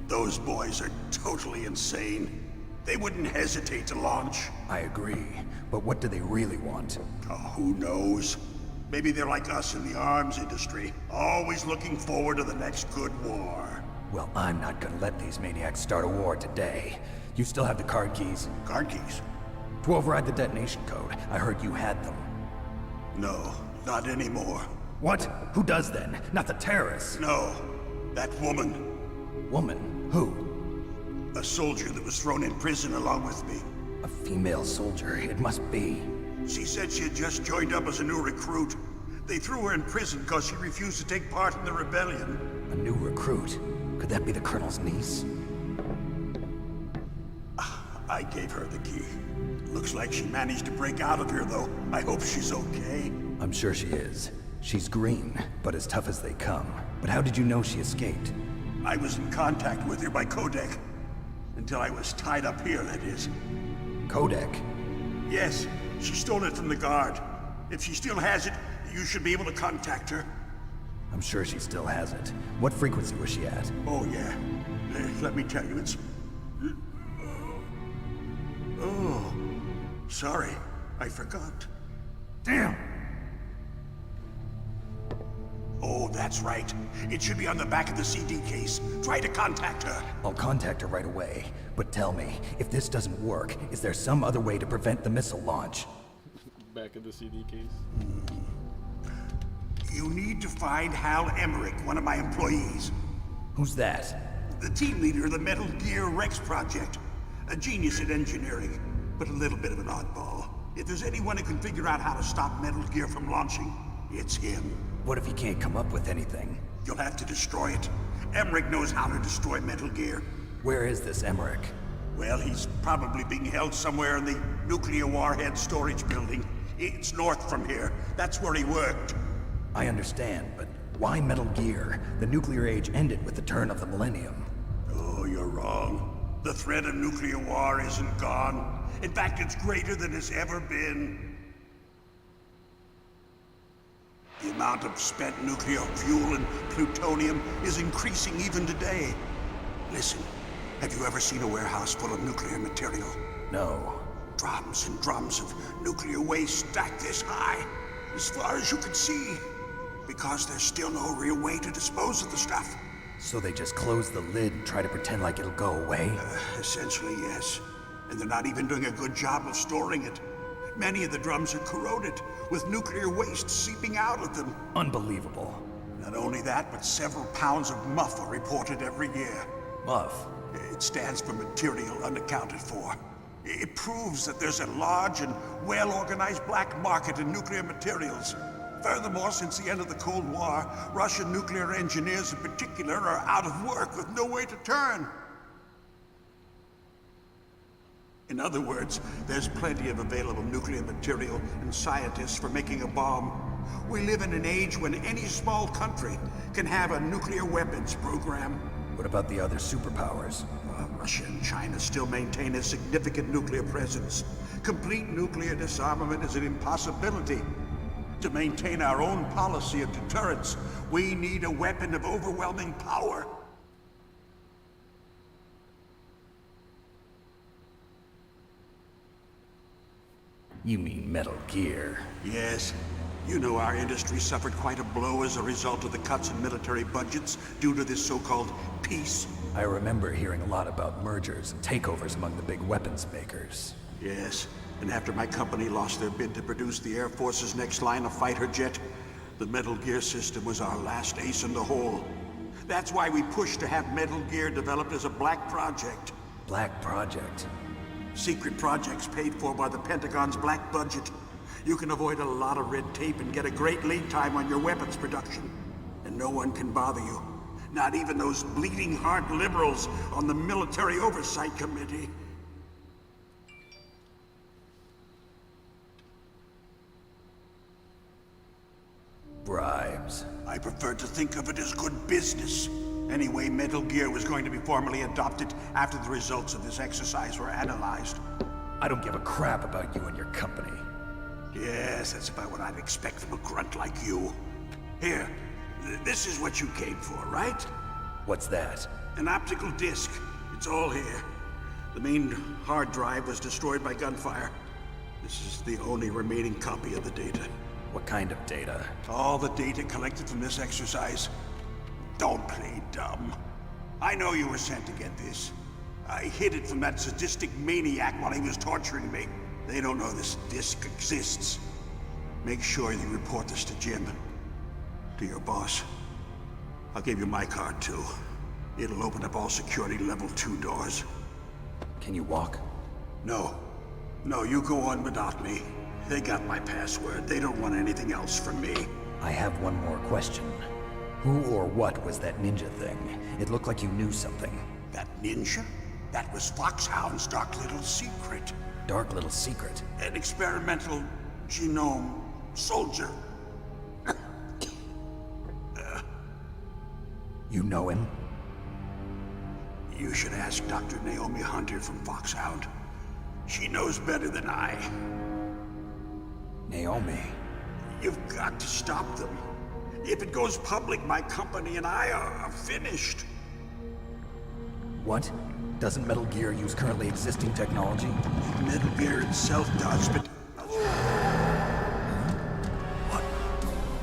Those boys are totally insane. they wouldn't hesitate to launch. I agree, but what do they really want? Oh, who knows? Maybe they're like us in the arms industry, always looking forward to the next good war. Well, I'm not gonna let these maniacs start a war today. You still have the card keys? Card keys? To override the detonation code. I heard you had them. No, not anymore. What? Who does then? Not the terrorists? No, that woman. Woman? Who? A soldier that was thrown in prison along with me. A female soldier, it must be. She said she had just joined up as a new recruit. They threw her in prison because she refused to take part in the rebellion. A new recruit? Could that be the Colonel's niece? I gave her the key. Looks like she managed to break out of here, though. I hope she's okay. I'm sure she is. She's green, but as tough as they come. But how did you know she escaped? I was in contact with her by codec. Until I was tied up here, that is. Codec? Yes, she stole it from the guard. If she still has it, you should be able to contact her. I'm sure she still has it. What frequency was she at? Oh, yeah. Let me tell you, it's... Oh, sorry. I forgot. Damn! Oh, that's right. It should be on the back of the CD case. Try to contact her. I'll contact her right away. But tell me, if this doesn't work, is there some other way to prevent the missile launch? Back of the CD case. You need to find Hal Emmerich, one of my employees. Who's that? The team leader of the Metal Gear Rex project. A genius at engineering, but a little bit of an oddball. If there's anyone who can figure out how to stop Metal Gear from launching, it's him. What if he can't come up with anything? You'll have to destroy it. Emmerich knows how to destroy Metal Gear. Where is this Emmerich? Well, he's probably being held somewhere in the nuclear warhead storage building. It's north from here. That's where he worked. I understand, but why Metal Gear? The nuclear age ended with the turn of the millennium. Oh, you're wrong. The threat of nuclear war isn't gone. In fact, it's greater than it's ever been. The amount of spent nuclear fuel and plutonium is increasing even today. Listen, have you ever seen a warehouse full of nuclear material? No. Drums and drums of nuclear waste stacked this high, as far as you can see. Because there's still no real way to dispose of the stuff. So they just close the lid and try to pretend like it'll go away? Essentially, yes. And they're not even doing a good job of storing it. Many of the drums are corroded, with nuclear waste seeping out of them. Unbelievable. Not only that, but several pounds of muff are reported every year. Muff? It stands for material unaccounted for. It proves that there's a large and well-organized black market in nuclear materials. Furthermore, since the end of the Cold War, Russian nuclear engineers in particular are out of work with no way to turn. In other words, there's plenty of available nuclear material and scientists for making a bomb. We live in an age when any small country can have a nuclear weapons program. What about the other superpowers? Russia and China still maintain a significant nuclear presence. Complete nuclear disarmament is an impossibility. To maintain our own policy of deterrence, we need a weapon of overwhelming power. You mean Metal Gear? Yes. You know our industry suffered quite a blow as a result of the cuts in military budgets due to this so-called peace. I remember hearing a lot about mergers and takeovers among the big weapons makers. Yes, and after my company lost their bid to produce the Air Force's next line of fighter jet, the Metal Gear system was our last ace in the hole. That's why we pushed to have Metal Gear developed as a black project. Black project? Secret projects paid for by the Pentagon's black budget. You can avoid a lot of red tape and get a great lead time on your weapons production. And no one can bother you. Not even those bleeding heart liberals on the Military Oversight Committee. Bribes. I prefer to think of it as good business. Anyway, Metal Gear was going to be formally adopted after the results of this exercise were analyzed. I don't give a crap about you and your company. Yes, that's about what I'd expect from a grunt like you. Here, this is what you came for, right? What's that? An optical disc. It's all here. The main hard drive was destroyed by gunfire. This is the only remaining copy of the data. What kind of data? All the data collected from this exercise. Don't play dumb. I know you were sent to get this. I hid it from that sadistic maniac while he was torturing me. They don't know this disk exists. Make sure you report this to Jim. To your boss. I'll give you my card too. It'll open up all security level 2 doors. Can you walk? No. No, you go on without me. They got my password. They don't want anything else from me. I have one more question. Who or what was that ninja thing? It looked like you knew something. That ninja? That was Foxhound's dark little secret. Dark little secret? An experimental genome soldier. You know him? You should ask Dr. Naomi Hunter from Foxhound. She knows better than I. Naomi? You've got to stop them. If it goes public, my company and I are finished. What? Doesn't Metal Gear use currently existing technology? Metal Gear itself does, but...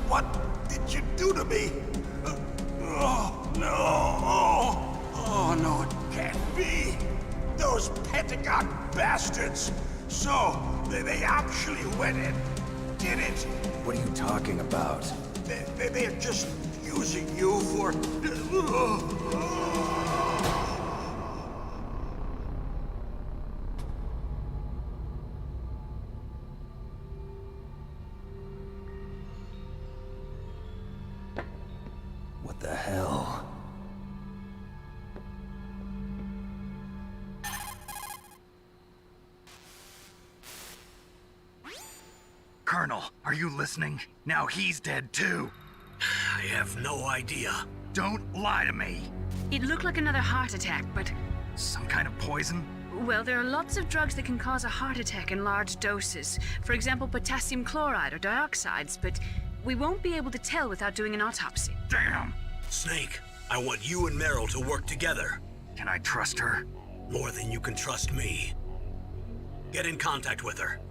What did you do to me? Oh, no. Oh, no, it can't be. Those Pentagon bastards. So, they actually went and did it. What are you talking about? They're just using you for... What the hell? Colonel, are you listening? Now he's dead too. I have no idea. Don't lie to me. It looked like another heart attack, but... Some kind of poison? Well, there are lots of drugs that can cause a heart attack in large doses. For example, potassium chloride or dioxides, but we won't be able to tell without doing an autopsy. Damn! Snake, I want you and Meryl to work together. Can I trust her? More than you can trust me. Get in contact with her.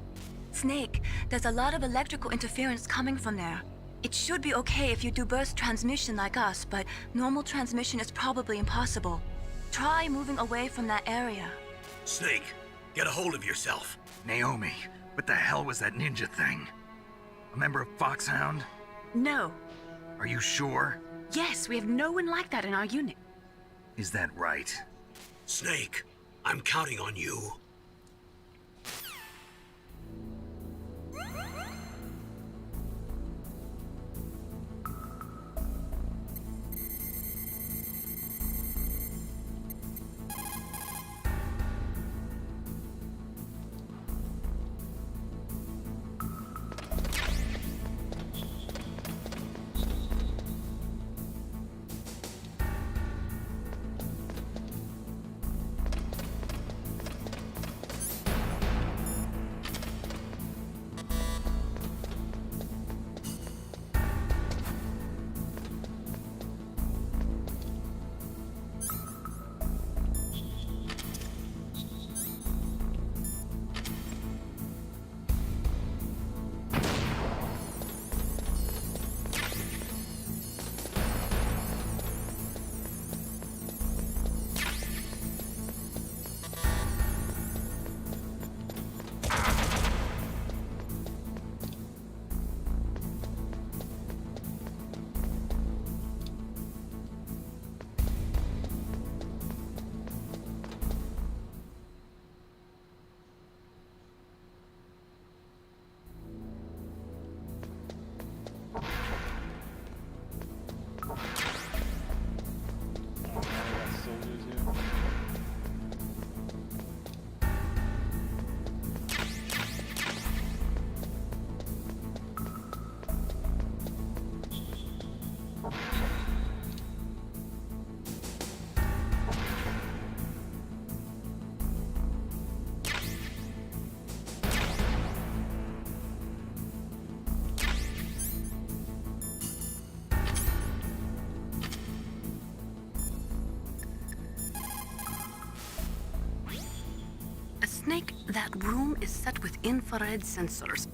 Snake, there's a lot of electrical interference coming from there. It should be okay if you do burst transmission like us, but normal transmission is probably impossible. Try moving away from that area. Snake, get a hold of yourself. Naomi, what the hell was that ninja thing? A member of Foxhound? No. Are you sure? Yes, we have no one like that in our unit. Is that right? Snake, I'm counting on you. Snake, that room is set with infrared sensors.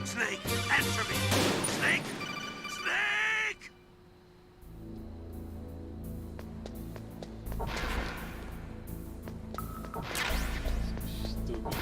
Snake, answer me! Snake! Snake! Stupid.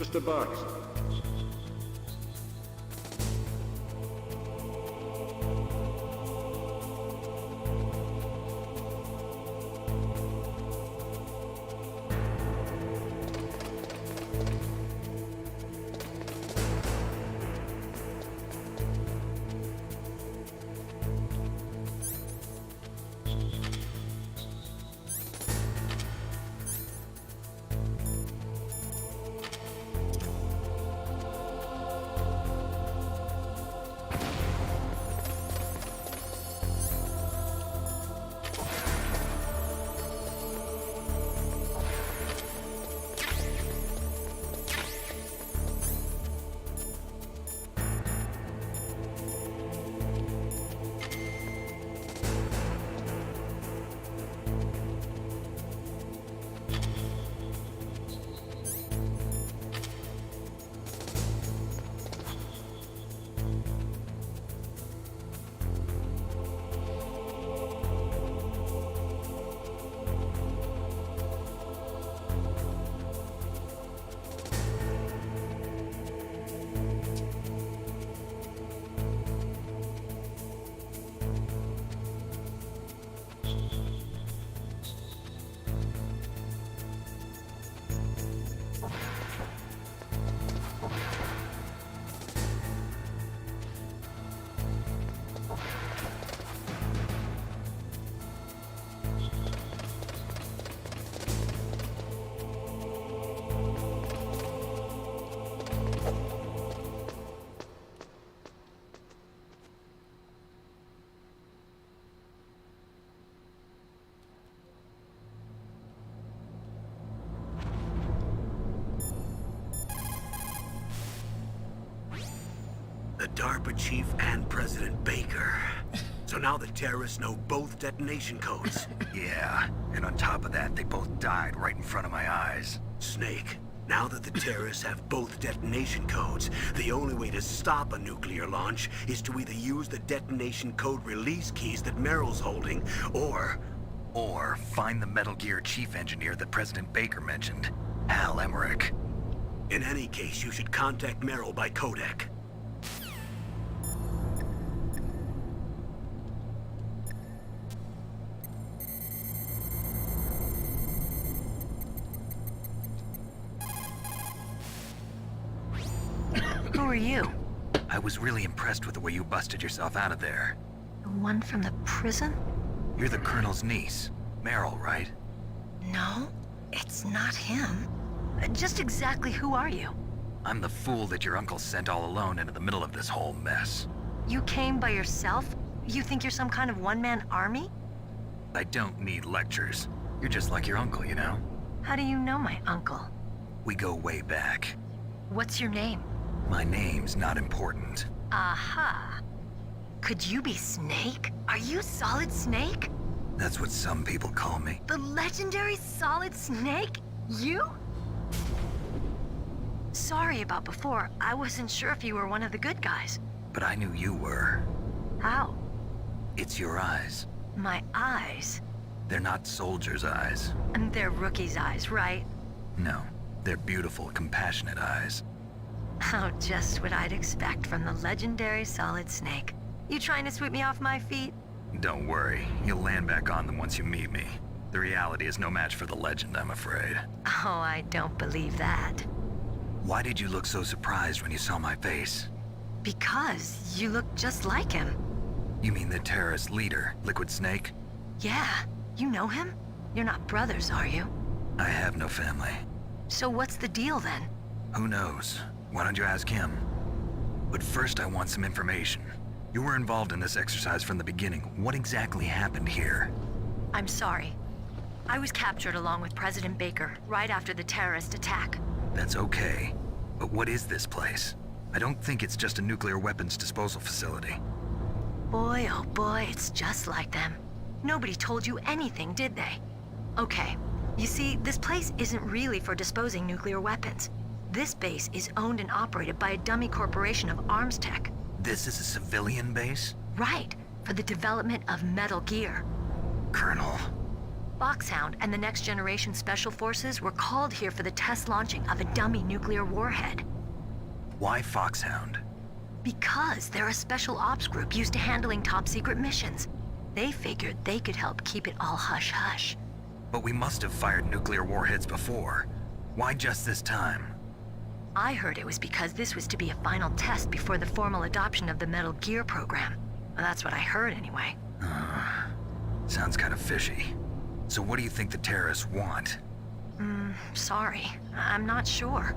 Just a box. The DARPA chief and President Baker. So now the terrorists know both detonation codes. Yeah, and on top of that, they both died right in front of my eyes. Snake, now that the terrorists have both detonation codes, the only way to stop a nuclear launch is to either use the detonation code release keys that Meryl's holding, or find the Metal Gear chief engineer that President Baker mentioned, Hal Emmerich. In any case, you should contact Meryl by codec. Who are you? I was really impressed with the way you busted yourself out of there. The one from the prison? You're the Colonel's niece, Meryl, right? No, it's not him. Just exactly who are you? I'm the fool that your uncle sent all alone into the middle of this whole mess. You came by yourself? You think you're some kind of one-man army? I don't need lectures. You're just like your uncle, you know? How do you know my uncle? We go way back. What's your name? My name's not important. Aha. Could you be Snake? Are you Solid Snake? That's what some people call me. The legendary Solid Snake? You? Sorry about before. I wasn't sure if you were one of the good guys. But I knew you were. How? It's your eyes. My eyes? They're not soldiers' eyes. And they're rookies' eyes, right? No, they're beautiful, compassionate eyes. Oh, just what I'd expect from the legendary Solid Snake. You trying to sweep me off my feet? Don't worry, you'll land back on them once you meet me. The reality is no match for the legend, I'm afraid. Oh, I don't believe that. Why did you look so surprised when you saw my face? Because you look just like him. You mean the terrorist leader, Liquid Snake? Yeah, you know him? You're not brothers, are you? I have no family. So what's the deal then? Who knows? Why don't you ask him? But first I want some information. You were involved in this exercise from the beginning. What exactly happened here? I'm sorry. I was captured along with President Baker right after the terrorist attack. That's okay. But what is this place? I don't think it's just a nuclear weapons disposal facility. Boy, oh boy, it's just like them. Nobody told you anything, did they? Okay, you see, this place isn't really for disposing nuclear weapons. This base is owned and operated by a dummy corporation of arms tech. This is a civilian base? Right, for the development of Metal Gear. Colonel, Foxhound and the Next Generation Special Forces were called here for the test launching of a dummy nuclear warhead. Why Foxhound? Because they're a special ops group used to handling top-secret missions. They figured they could help keep it all hush-hush. But we must have fired nuclear warheads before. Why just this time? I heard it was because this was to be a final test before the formal adoption of the Metal Gear program. Well, that's what I heard anyway. Sounds kind of fishy. So what do you think the terrorists want? Sorry. I'm not sure.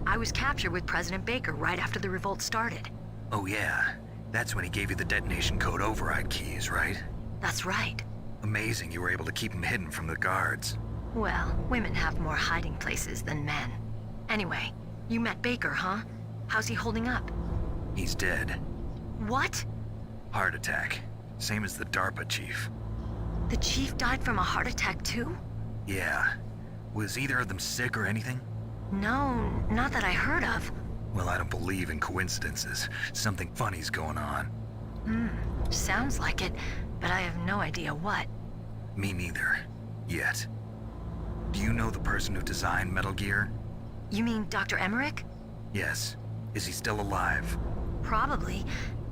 I was captured with President Baker right after the revolt started. Oh yeah, that's when he gave you the detonation code override keys, right? That's right. Amazing you were able to keep him hidden from the guards. Well, women have more hiding places than men. Anyway, you met Baker, huh? How's he holding up? He's dead. What? Heart attack. Same as the DARPA chief. The chief died from a heart attack too? Yeah. Was either of them sick or anything? No, not that I heard of. Well, I don't believe in coincidences. Something funny's going on. Sounds like it, but I have no idea what. Me neither. Yet. Do you know the person who designed Metal Gear? You mean Dr. Emmerich? Yes. Is he still alive? Probably.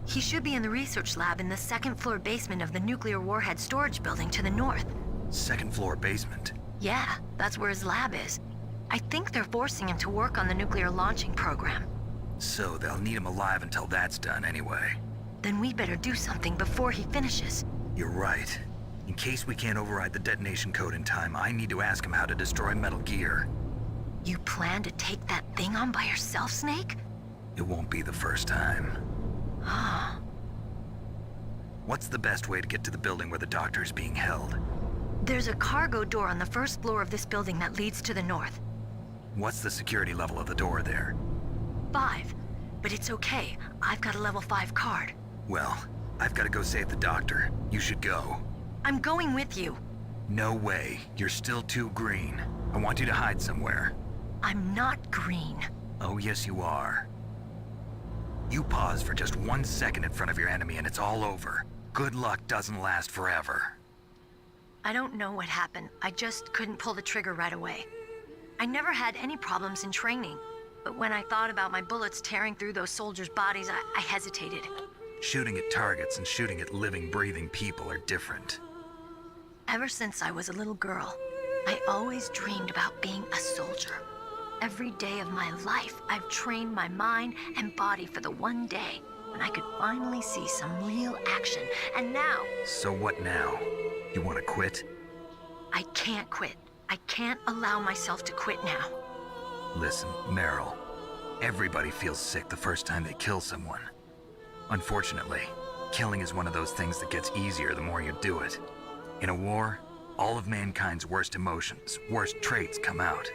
He should be in the research lab in the second-floor basement of the nuclear warhead storage building to the north. Second-floor basement? Yeah, that's where his lab is. I think they're forcing him to work on the nuclear launching program. So they'll need him alive until that's done anyway. Then we better do something before he finishes. You're right. In case we can't override the detonation code in time, I need to ask him how to destroy Metal Gear. You plan to take that thing on by yourself, Snake? It won't be the first time. Ah. What's the best way to get to the building where the doctor is being held? There's a cargo door on the first floor of this building that leads to the north. What's the security level of the door there? 5. But it's okay. I've got a level 5 card. Well, I've got to go save the doctor. You should go. I'm going with you. No way. You're still too green. I want you to hide somewhere. I'm not green. Oh, yes you are. You pause for just 1 second in front of your enemy and it's all over. Good luck doesn't last forever. I don't know what happened. I just couldn't pull the trigger right away. I never had any problems in training, but when I thought about my bullets tearing through those soldiers' bodies, I hesitated. Shooting at targets and shooting at living, breathing people are different. Ever since I was a little girl, I always dreamed about being a soldier. Every day of my life, I've trained my mind and body for the one day when I could finally see some real action, and now... So what now? You want to quit? I can't quit. I can't allow myself to quit now. Listen, Meryl. Everybody feels sick the first time they kill someone. Unfortunately, killing is one of those things that gets easier the more you do it. In a war, all of mankind's worst emotions, worst traits come out.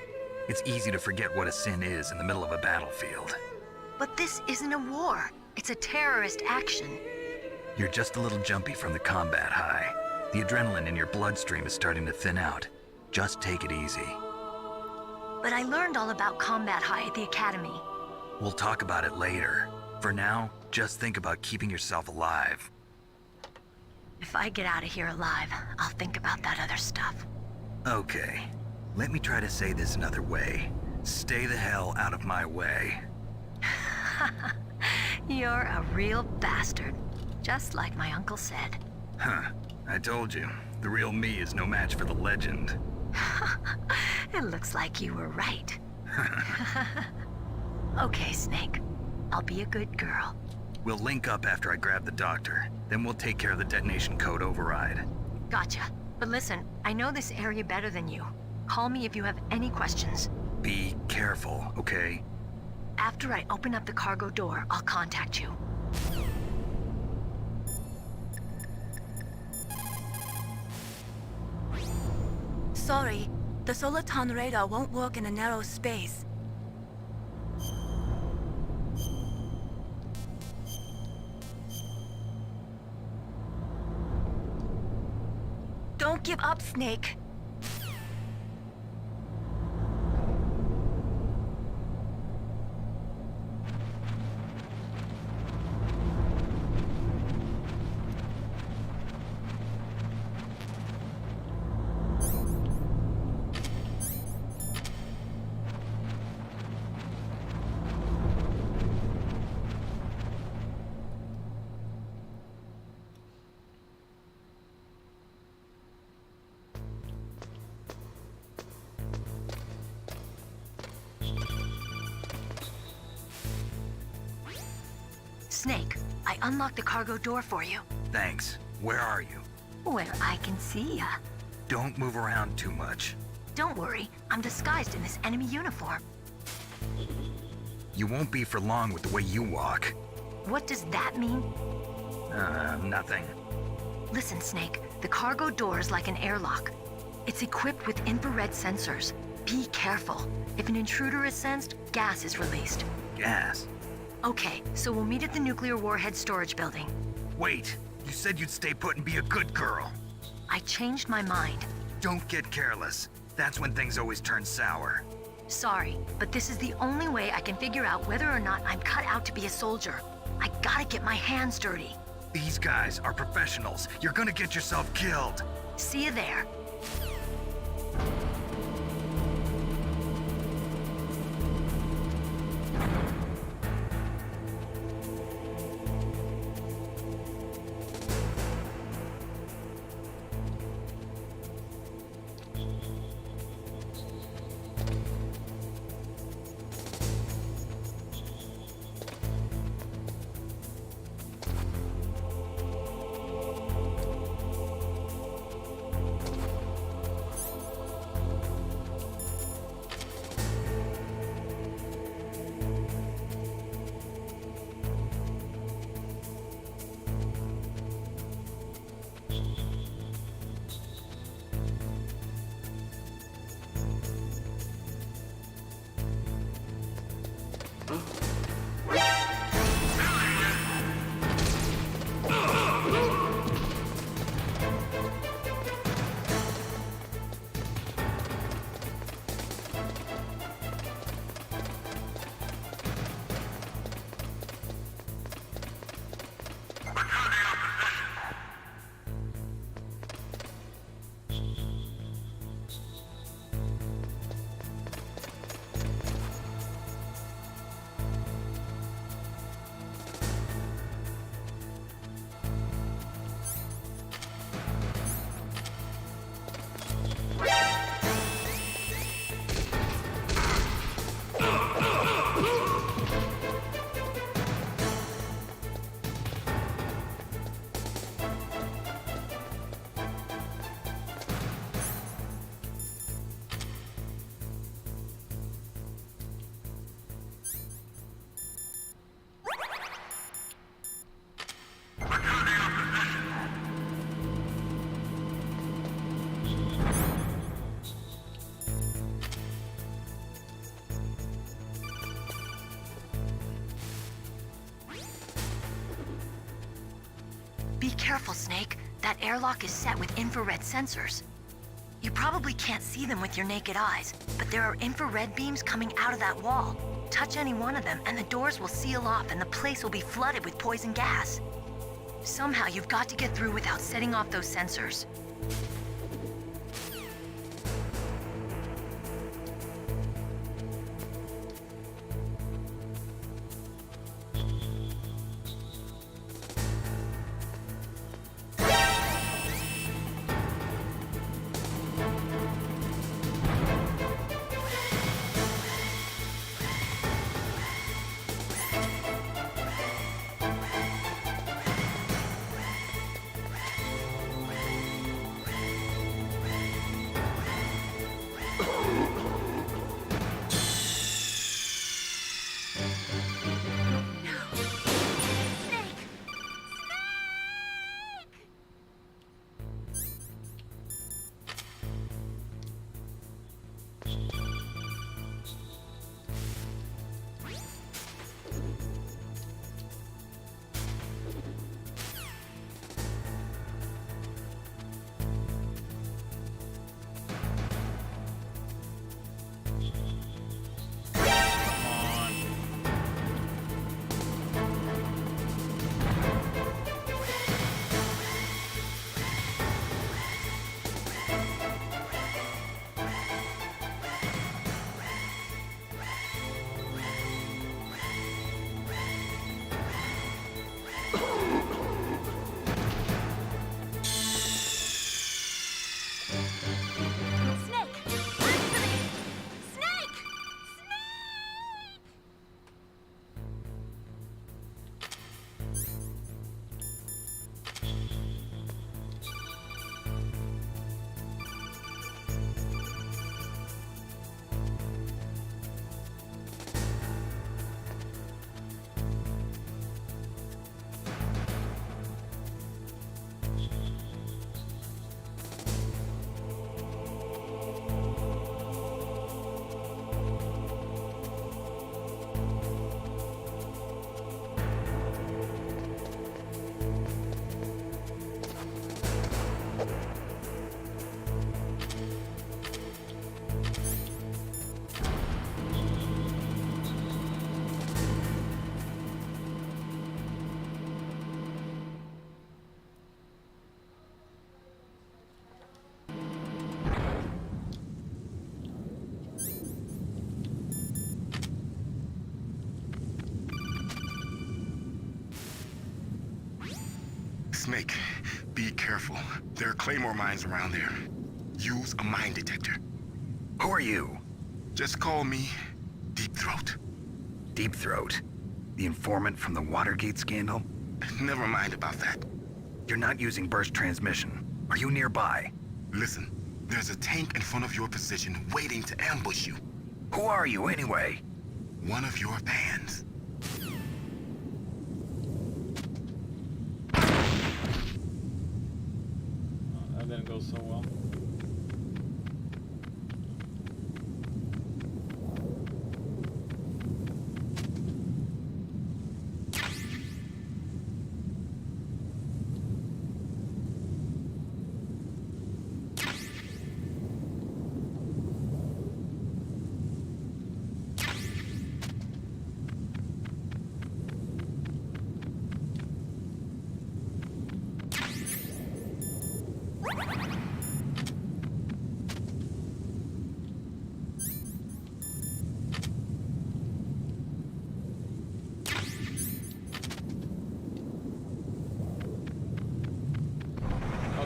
It's easy to forget what a sin is in the middle of a battlefield. But this isn't a war. It's a terrorist action. You're just a little jumpy from the combat high. The adrenaline in your bloodstream is starting to thin out. Just take it easy. But I learned all about combat high at the academy. We'll talk about it later. For now, just think about keeping yourself alive. If I get out of here alive, I'll think about that other stuff. Okay. Let me try to say this another way. Stay the hell out of my way. You're a real bastard. Just like my uncle said. Huh. I told you. The real me is no match for the legend. It looks like you were right. Okay, Snake. I'll be a good girl. We'll link up after I grab the doctor. Then we'll take care of the detonation code override. Gotcha. But listen, I know this area better than you. Call me if you have any questions. Be careful, okay? After I open up the cargo door, I'll contact you. Sorry, the Soliton radar won't work in a narrow space. Don't give up, Snake. Snake, I unlocked the cargo door for you. Thanks. Where are you? Where I can see ya. Don't move around too much. Don't worry, I'm disguised in this enemy uniform. You won't be for long with the way you walk. What does that mean? Nothing. Listen, Snake, the cargo door is like an airlock. It's equipped with infrared sensors. Be careful. If an intruder is sensed, gas is released. Gas? Okay, so we'll meet at the nuclear warhead storage building. Wait, you said you'd stay put and be a good girl. I changed my mind. Don't get careless. That's when things always turn sour. Sorry, but this is the only way I can figure out whether or not I'm cut out to be a soldier. I gotta get my hands dirty. These guys are professionals. You're gonna get yourself killed. See you there. Be careful, Snake. That airlock is set with infrared sensors. You probably can't see them with your naked eyes, but there are infrared beams coming out of that wall. Touch any one of them, and the doors will seal off and the place will be flooded with poison gas. Somehow you've got to get through without setting off those sensors. Snake, be careful. There are Claymore mines around there. Use a mine detector. Who are you? Just call me Deep Throat. Deep Throat? The informant from the Watergate scandal? Never mind about that. You're not using burst transmission. Are you nearby? Listen, there's a tank in front of your position waiting to ambush you. Who are you anyway? One of your fans. That didn't go so well.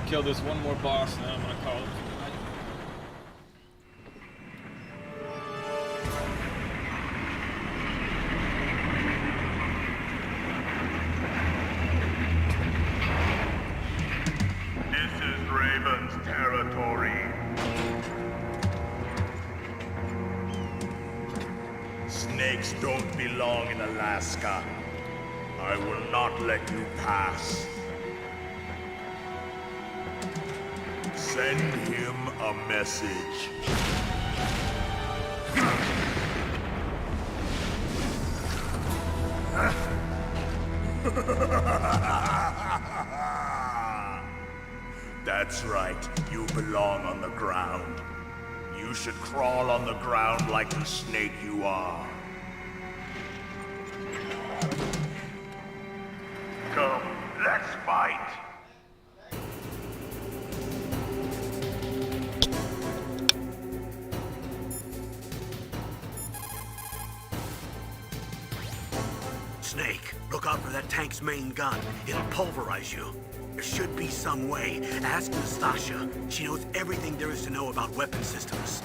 Kill this one more boss, and then I'm gonna call it good night. This is Raven's territory. Snakes don't belong in Alaska. I will not let you pass. Send him a message. That's right, you belong on the ground. You should crawl on the ground like the snake you are. Come, let's fight. Snake, look out for that tank's main gun. It'll pulverize you. There should be some way. Ask Nastasha. She knows everything there is to know about weapon systems.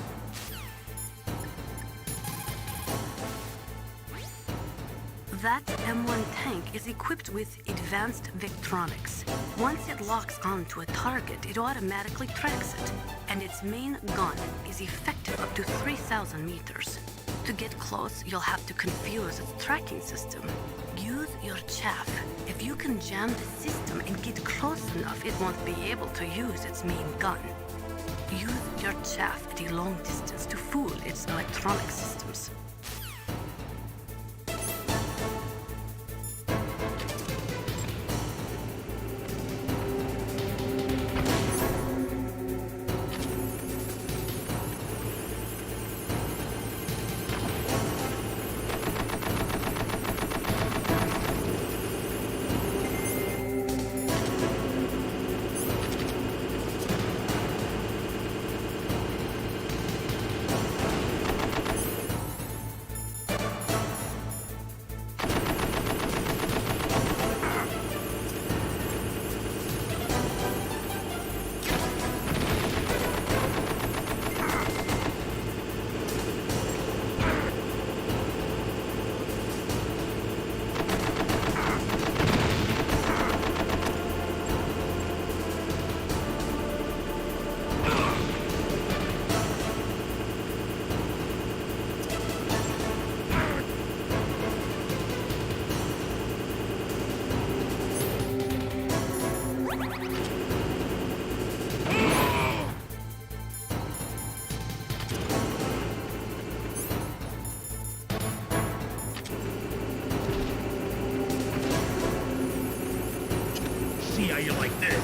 That M1 tank is equipped with advanced Victronics. Once it locks onto a target, it automatically tracks it, and its main gun is effective up to 3,000 meters. To get close, you'll have to confuse its tracking system. Use your chaff. If you can jam the system and get close enough, it won't be able to use its main gun. Use your chaff at a long distance to fool its electronic systems. See how you like this.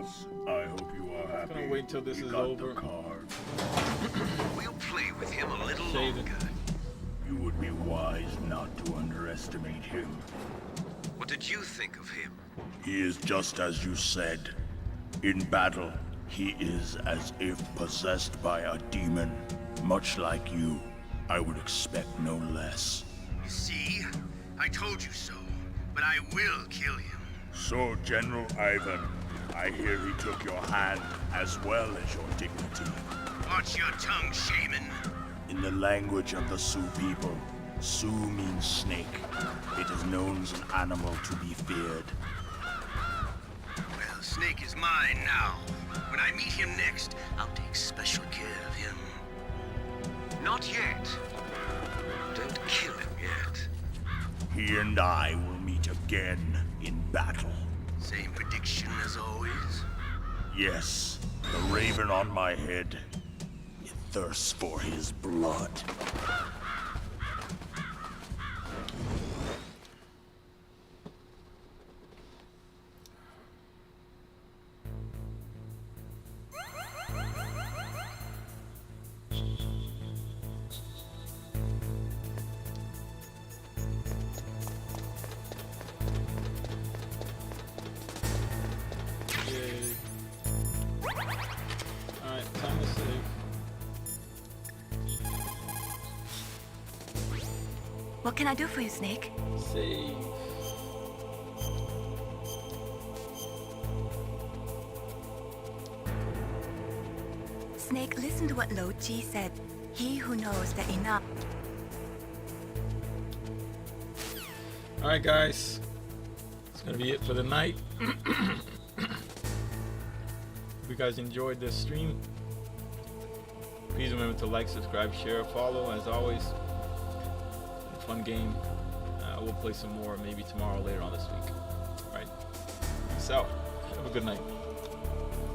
boss. I hope you are happy. I'm gonna wait till this We is got over. The card. We'll play with him a little Save longer. You would be wise not to underestimate him. What did you think of him? He is just as you said. In battle, he is as if possessed by a demon. Much like you, I would expect no less. See? I told you so. But I will kill him. So, General Ivan, I hear he took your hand as well as your dignity. Watch your tongue, shaman. In the language of the Sioux people, Sioux means snake. It is known as an animal to be feared. Well, Snake is mine now. When I meet him next, I'll take special care of him. Not yet. Don't kill him yet. He and I will meet again in battle. Same prediction as always? Yes, the raven on my head. It thirsts for his blood. Yay. Alright, time to save. What can I do for you, Snake? Save. Snake, listen to what Lo Chi said. He who knows that enough. Alright guys, it's gonna be it for the night. If you guys enjoyed this stream, please remember to like, subscribe, share, follow. As always, fun game. We'll play some more maybe tomorrow, later on this week. Alright, peace out. Have a good night.